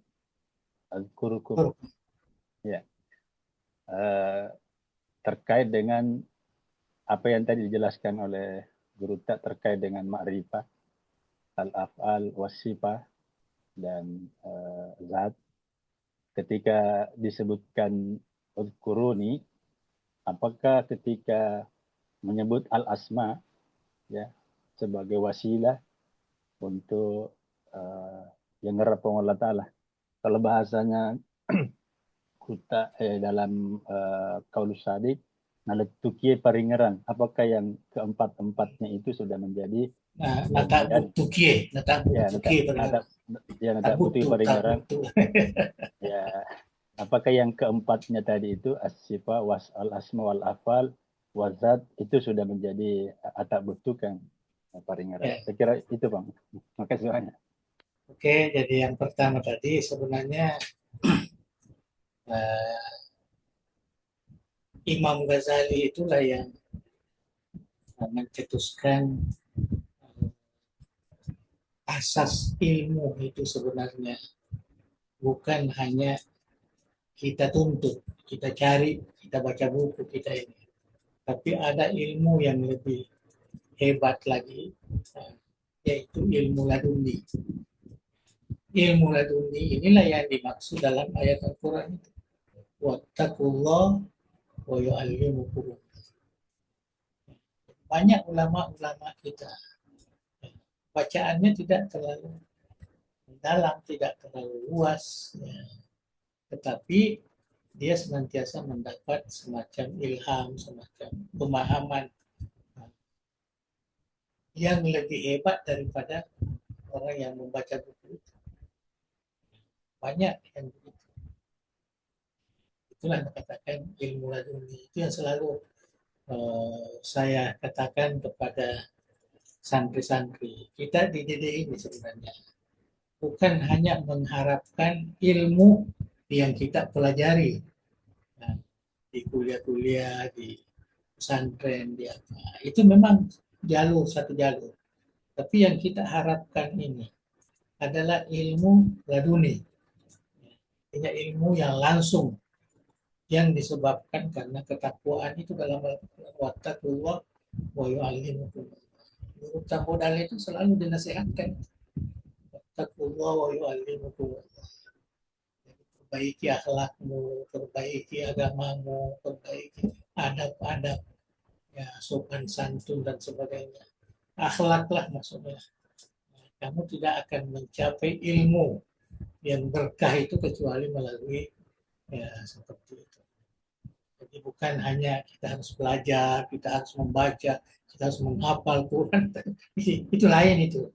al-kurukum. Ya. Terkait dengan apa yang tadi dijelaskan oleh Guru Tak terkait dengan ma'rifah, al-af'al, wasifah, dan zat. Ketika disebutkan al-kuruni, apakah ketika menyebut al-asma ya sebagai wasilah untuk yang ngerapong Allah Ta'ala. Kalau bahasanya huta dalam Qaulus Sadid naletukie paringeran. Apakah yang keempat-empatnya itu sudah menjadi Nata butukie, nata ya butukie nada butuh paringeran. Ya, apakah yang keempatnya tadi itu as-sifa was al-asma wal afal wazat itu sudah menjadi atak butukan paringeran. Ya. Saya kira itu Bang. Makasih banyak. Oke, jadi yang pertama tadi sebenarnya Imam Ghazali itulah yang mencetuskan asas ilmu itu sebenarnya. Bukan hanya kita tuntut, kita cari, kita baca buku, kita ini. Tapi ada ilmu yang lebih hebat lagi, yaitu ilmu laduni. Ilmu laduni inilah yang dimaksud dalam ayat Al-Quran itu. Wattaqullah wa yu'allimukum. Banyak ulama-ulama kita bacaannya tidak terlalu dalam, tidak terlalu luas, ya. Tetapi dia senantiasa mendapat semacam ilham, semacam pemahaman yang lebih hebat daripada orang yang membaca buku itu. Banyak yang begitu. Itulah yang dikatakan ilmu laduni. Itu yang selalu saya katakan kepada santri-santri. Kita dididik ini sebenarnya. Bukan hanya mengharapkan ilmu yang kita pelajari. Nah, di kuliah-kuliah, di pesantren, di apa. Itu memang satu jalur. Tapi yang kita harapkan ini adalah ilmu laduni. Artinya ilmu yang langsung, yang disebabkan karena ketakwaan itu dalam wattaqullah wa yu'allimukum. Guru modal itu selalu dinasihatkan. Wattaqullah wa yu'allimukum. Perbaiki akhlakmu, perbaiki agamamu, perbaiki adab-adab, ya, sopan santun dan sebagainya. Akhlaklah maksudnya. Kamu tidak akan mencapai ilmu yang berkah itu kecuali melalui ya seperti itu. Jadi bukan hanya kita harus belajar, kita harus membaca, kita harus menghafal Quran. Itu lain itu.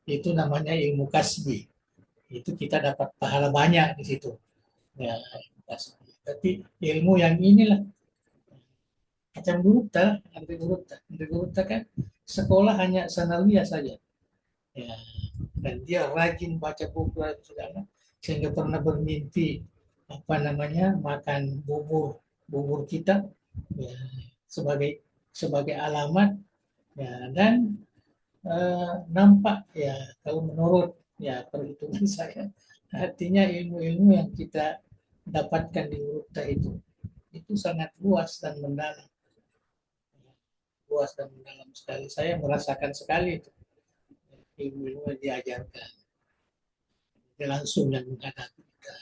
Itu namanya ilmu kasbi. Itu kita dapat pahala banyak di situ. Ya, kasbi. Tapi ilmu yang inilah macam Andri Guruta kan sekolah hanya sanawiyah saja. Ya, dan dia rajin baca buku dan segala, sehingga pernah bermimpi makan bubur kita, ya, sebagai alamat, ya, dan nampak ya kalau menurut ya perhitungan saya, artinya ilmu-ilmu yang kita dapatkan di Urta itu sangat luas dan mendalam, sekali. Saya merasakan sekali itu ilmu yang diajarkan. Dia langsung yang menghadapi kita.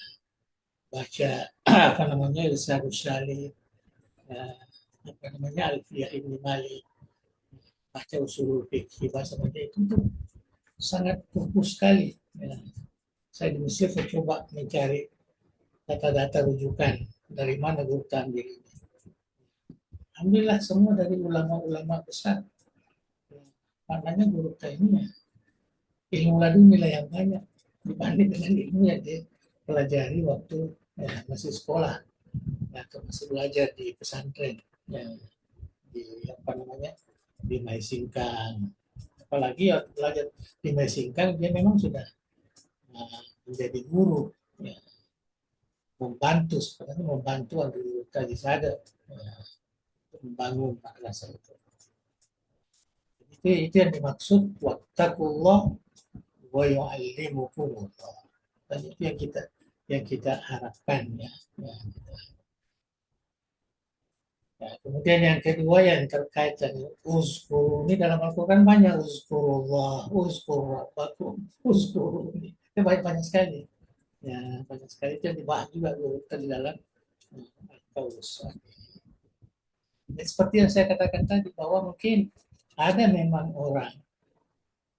Baca Irsyadus Syalik, Alfiyah Ibn Malik, baca usul fikih, bahasa itu sangat fokus sekali. Ya. Saya di Mesir coba mencari data-data rujukan dari mana guru ambil ini. Alhamdulillah semua dari ulama-ulama besar. Maknanya guru ini ya, ilmu laduni lah yang banyak dibanding dengan ilmu yang dia pelajari waktu ya, masih sekolah atau masih belajar di pesantren, ya, di Maisingkang. Apalagi waktu belajar di Maisingkang dia memang sudah menjadi guru, ya, membantu Andri Kalisada membangun madrasah itu. Itu yang dimaksud wattaqullah wa yu'allimukumullah. Dan itu yang kita harapkan, ya. Ya, kemudian yang kedua yang terkait dengan uzkuru, ini dalam Al-Quran banyak uzkurullah, uzkur rabbakum, uzkuru, ini banyak sekali. Ya, banyak sekali itu yang dibahas juga di dalam Al-Qaulus. Seperti yang saya katakan tadi bahwa mungkin ada memang orang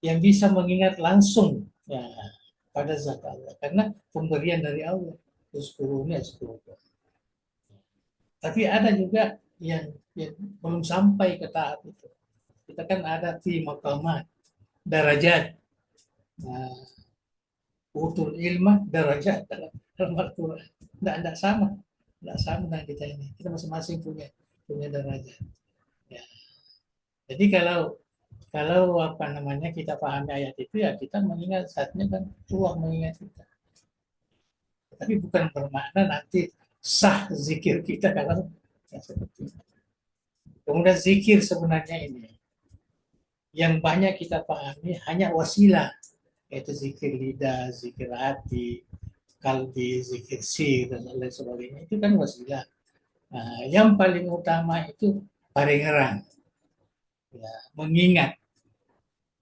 yang bisa mengingat langsung ya pada zat Allah karena pemberian dari Allah. Uzkuruni azkurkum. Tapi ada juga yang belum sampai ke tahap itu. Kita kan ada fi maqamat, darajat. Nah, utul ilmah darajat dalam Al-Quran. Tidak sama. Tidak sama dengan kita ini. Kita masing-masing punya derajat. Ya. Jadi kalau apa namanya kita pahami ayat itu, ya kita mengingat saatnya kan Allah mengingat kita. Tapi bukan bermakna nanti sah zikir kita kalau ya, seperti itu. Kemudian zikir sebenarnya ini yang banyak kita pahami hanya wasilah, yaitu zikir lidah, zikir hati, kalbi, zikir sir, dan lain sebagainya. Itu kan wasilah. Nah, yang paling utama itu paringeran, ya, mengingat.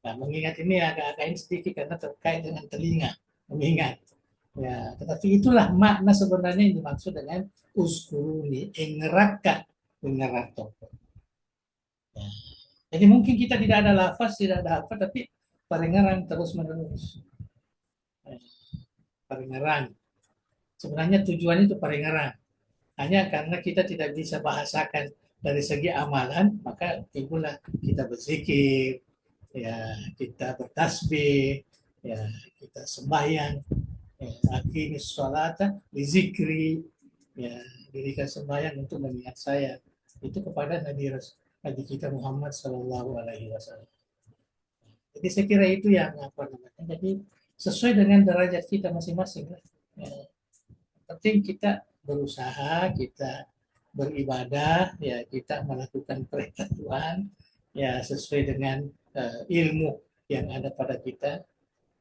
Nah, mengingat ini agak-agak ini sedikit karena terkait dengan telinga, mengingat. Ya, tetapi itulah makna sebenarnya yang dimaksud dengan uskuruni, engeraka, engerato. Ya. Jadi mungkin kita tidak ada lafaz, tidak ada apa, tapi paringeran terus menerus. Paringeran. Sebenarnya tujuan itu paringeran. Hanya karena kita tidak bisa bahasakan dari segi amalan, maka timbullah kita berzikir, ya kita bertasbih, ya kita sembahyang, ya aqimis sholata li zikri, ya dirikan sembahyang untuk mengingat saya. Itu kepada Nabi kita Muhammad Sallallahu Alaihi Wasallam. Jadi saya kira itu yang apa namanya. Jadi sesuai dengan derajat kita masing-masing. Ya. Penting kita berusaha, kita beribadah, ya kita melakukan perintah Tuhan, ya sesuai dengan ilmu yang ada pada kita,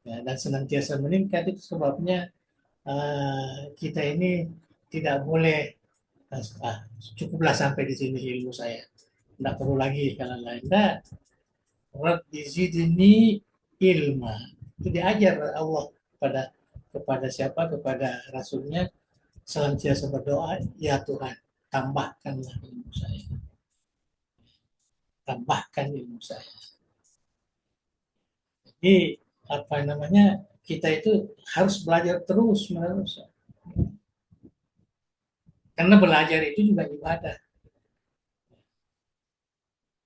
ya, dan senantiasa meningkat. Itu sebabnya kita ini tidak boleh cukuplah sampai di sini ilmu saya, tidak perlu lagi kalau lain. Tidak, Rabbi zidni ilma. Itu diajar Allah kepada siapa? Kepada Rasulnya, senantiasa berdoa, ya Tuhan, tambahkanlah ilmu saya. Tambahkan ilmu saya. Jadi, apa namanya, kita itu harus belajar terus menerus. Karena belajar itu juga ibadah.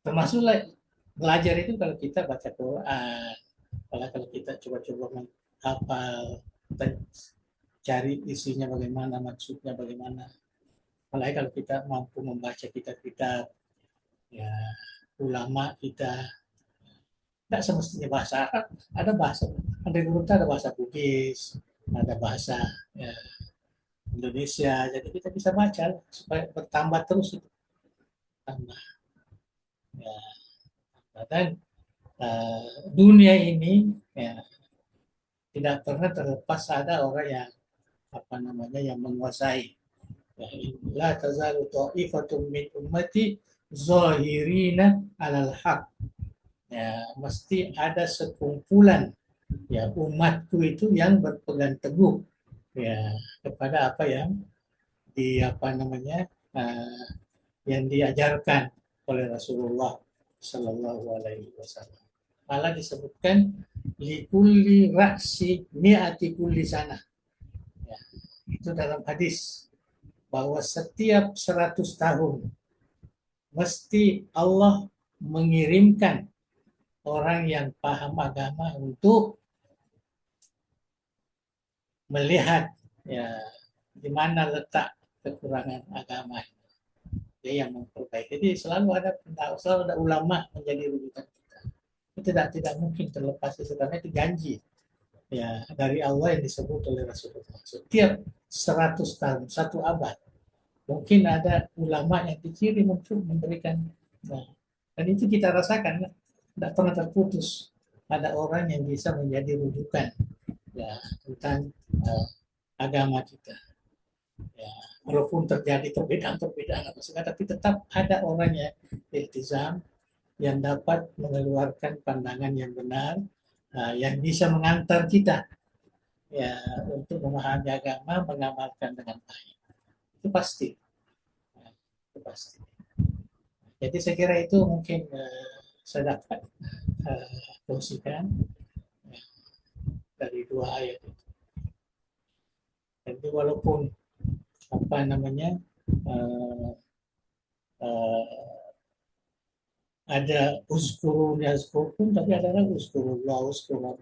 Termasuklah belajar itu kalau kita baca Quran, kalau kita coba-coba menghafal, cari isinya bagaimana, maksudnya bagaimana. Apalagi kalau kita mampu membaca kitab-kitab, ya ulama kita, tidak semestinya bahasa Arab, ada bahasa, ada guru ada bahasa Bugis, ada bahasa ya, Indonesia, jadi kita bisa baca supaya bertambah terus itu, tambah. Ya, dan dunia ini ya, tidak pernah terlepas ada orang yang apa namanya yang menguasai. Ya, la tazalu ta'ifatum min ummati zahirina alal haq. Ya, mesti ada sekumpulan ya umatku itu yang berpegang teguh ya kepada apa yang apa namanya yang diajarkan oleh Rasulullah Sallallahu Alaihi Wasallam. Malah disebutkan likulli ra'si mi'ati kulli sana. Ya, itu dalam hadis bahwa setiap 100 tahun mesti Allah mengirimkan orang yang paham agama untuk melihat ya di mana letak kekurangan agama. Dia yang memperbaiki. Jadi selalu ada ulama menjadi rujukan kita. Itu tidak mungkin terlepas itu karena itu janji ya dari Allah yang disebut oleh Rasulullah. Setiap 100 tahun, satu abad, mungkin ada ulama yang dikirim untuk memberikan. Nah, dan itu kita rasakan, tidak pernah terputus. Ada orang yang bisa menjadi rujukan ya tentang agama kita. Ya, walaupun terjadi perbedaan apa segala, tapi tetap ada orang yang iltizam, yang dapat mengeluarkan pandangan yang benar, yang bisa mengantar kita ya untuk memahami agama, mengamalkan dengan baik. Itu pasti. Itu pasti. Jadi saya kira itu mungkin saya dapat kongsikan dari dua ayat itu. Jadi walaupun apa namanya uh, uh, ada uskurunya pun, tapi ada lagi uskurullah, uskurullah.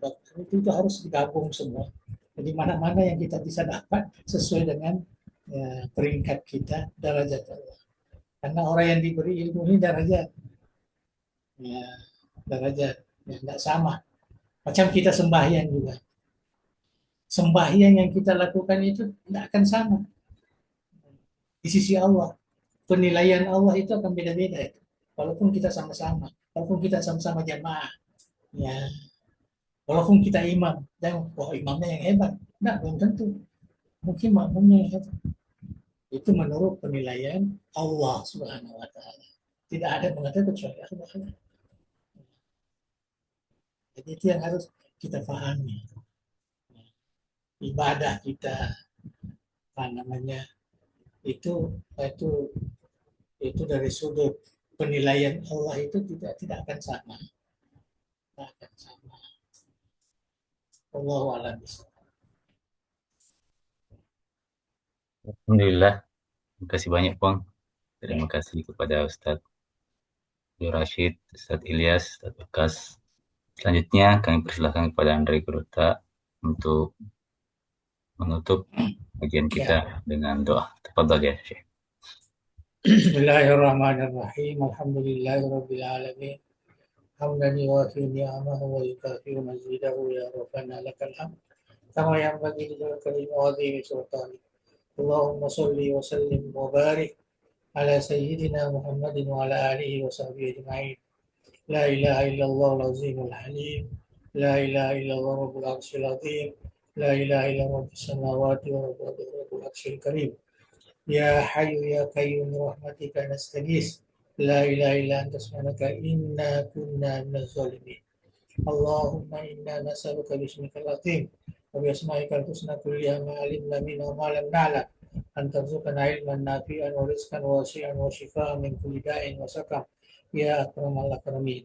Itu harus digabung semua. Jadi mana-mana yang kita bisa dapat sesuai dengan peringkat kita, derajat Allah. Karena orang yang diberi ilmu ini derajat, ya, derajat, ya, tidak sama. Macam kita sembahyang juga. Sembahyang yang kita lakukan itu tidak akan sama. Di sisi Allah, penilaian Allah itu akan beda-beda. Walaupun kita sama-sama, walaupun kita sama-sama jamaah, ya, walaupun kita imam, dan imamnya yang hebat, nah belum tentu. Mungkin makmumnya yang hebat. Itu menurut penilaian Allah Subhanahu wa taala. Tidak ada yang mengatakan kecuali Allah. Jadi itu yang harus kita pahami. Ibadah kita, apa namanya, itu dari sudut penilaian Allah itu tidak akan sama. Tidak akan sama. Allahu a'lam bishawab. Alhamdulillah. Terima kasih banyak, Bang. Terima kasih kepada Ustadz Abdul Rashid, Ustadz Ilyas, Ustadz Bekas. Selanjutnya kami persilahkan kepada Andre Gruta untuk menutup kajian kita dengan doa. Tafadhal ya, Syekh. Bismillahirrahmanirrahim. Alhamdulillahirabbil alamin. Hamdan yuwafi ni'amahu wa yukafi mazidahu ya rabbana lakal hamd. Kama yanbaghi li jalali wa 'azimi sultanik. Allahumma shalli wa sallim wa barik ala sayyidina Muhammadin wa ala alihi wa sahbihi ajma'in. La ilaha illallah al-azimul halim. La ilaha illallah rabbul arsyil azim. La ilaha illallah rabbus samawati wa rabbul arsyil karim. Ya Hayyu ya Qayyum rahmatika nastaghis. La ilaha illa anta subhanaka inna kunna minaz zalimin. Allahumma inna nas'aluka bismikal azim wa bi asma'ikal husna kulliha ma alimna minhu wa ma lam na'lam an tarzuqana ilman nafi'an wa rizqan wasi'an wa shifaa'an min kulli da'in wa saqam ya akramal akramin.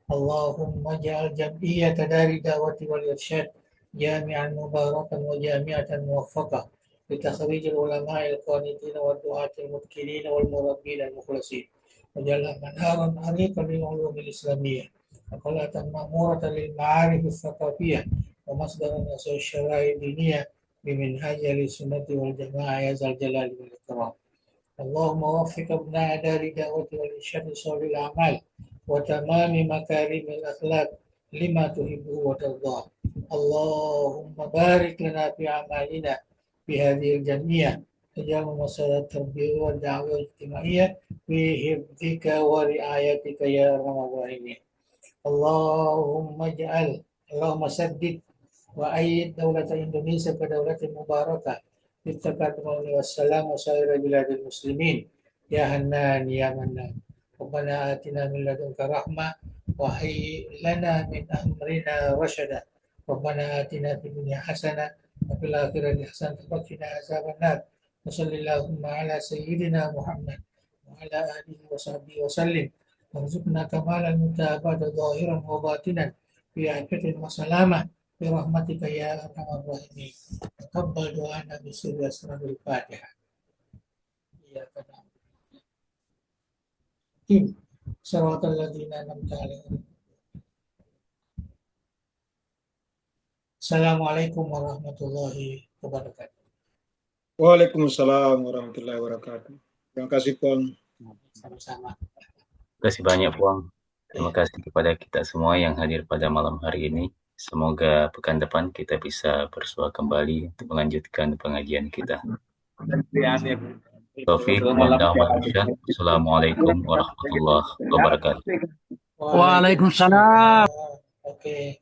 Allahumma ja'al jam'iyyata dari da'wati wal irsyad jami'an mubarakan wa jami'atan muwaffaqah لتخريج العلماء القانتين والدعاة المبكرين والمربين المخلصين وجعلها منارا عريقا للعلوم الإسلامية وقلعة مأمورة للمعارف الثقافية ومصدرا لنشر الشرائع الدينية بمنهاج أهل السنة والجماعة يا ذا الجلال والإكرام. اللهم وفق أبناء دار الدعوة والإرشاد لصالح الأعمال وتمام مكارم الأخلاق لما تحبه وترضاه. اللهم بارك لنا في أعمالنا في هذه الجمعية تجاه مسألة التربية والدعوة الاجتماعية في حفظك ورعايتك يا أرحم الراحمين. اللهم سدد وأيد دولة إندونيسيا كدولة مباركة بالتقدم والسلام وسائر بلاد المسلمين يا حنان يا منان. ربنا آتنا من لدنك رحمة وهيئ لنا من أمرنا رشدا. ربنا آتنا في الدنيا حسنة وفي الآخرة حسنة وقنا عذاب النار. وصل اللهم على سيدنا محمد وعلى آله وصحبه وسلم وارزقنا كمال المتابعة ظاهرا وباطنا في عافية وسلامة برحمتك يا أرحم الراحمين. تقبل دعانا بسر أسرار الفاتحة. إياك نعبد صراط الذين أنعمت عليهم. Assalamualaikum warahmatullahi wabarakatuh. Waalaikumsalam warahmatullahi wabarakatuh. Terima kasih, Pong. Sama-sama. Terima kasih banyak, Bang. Terima kasih kepada kita semua yang hadir pada malam hari ini. Semoga pekan depan kita bisa bersua kembali untuk melanjutkan pengajian kita. Taufik wal hidayah. Assalamualaikum warahmatullahi wabarakatuh. Waalaikumsalam. Oke.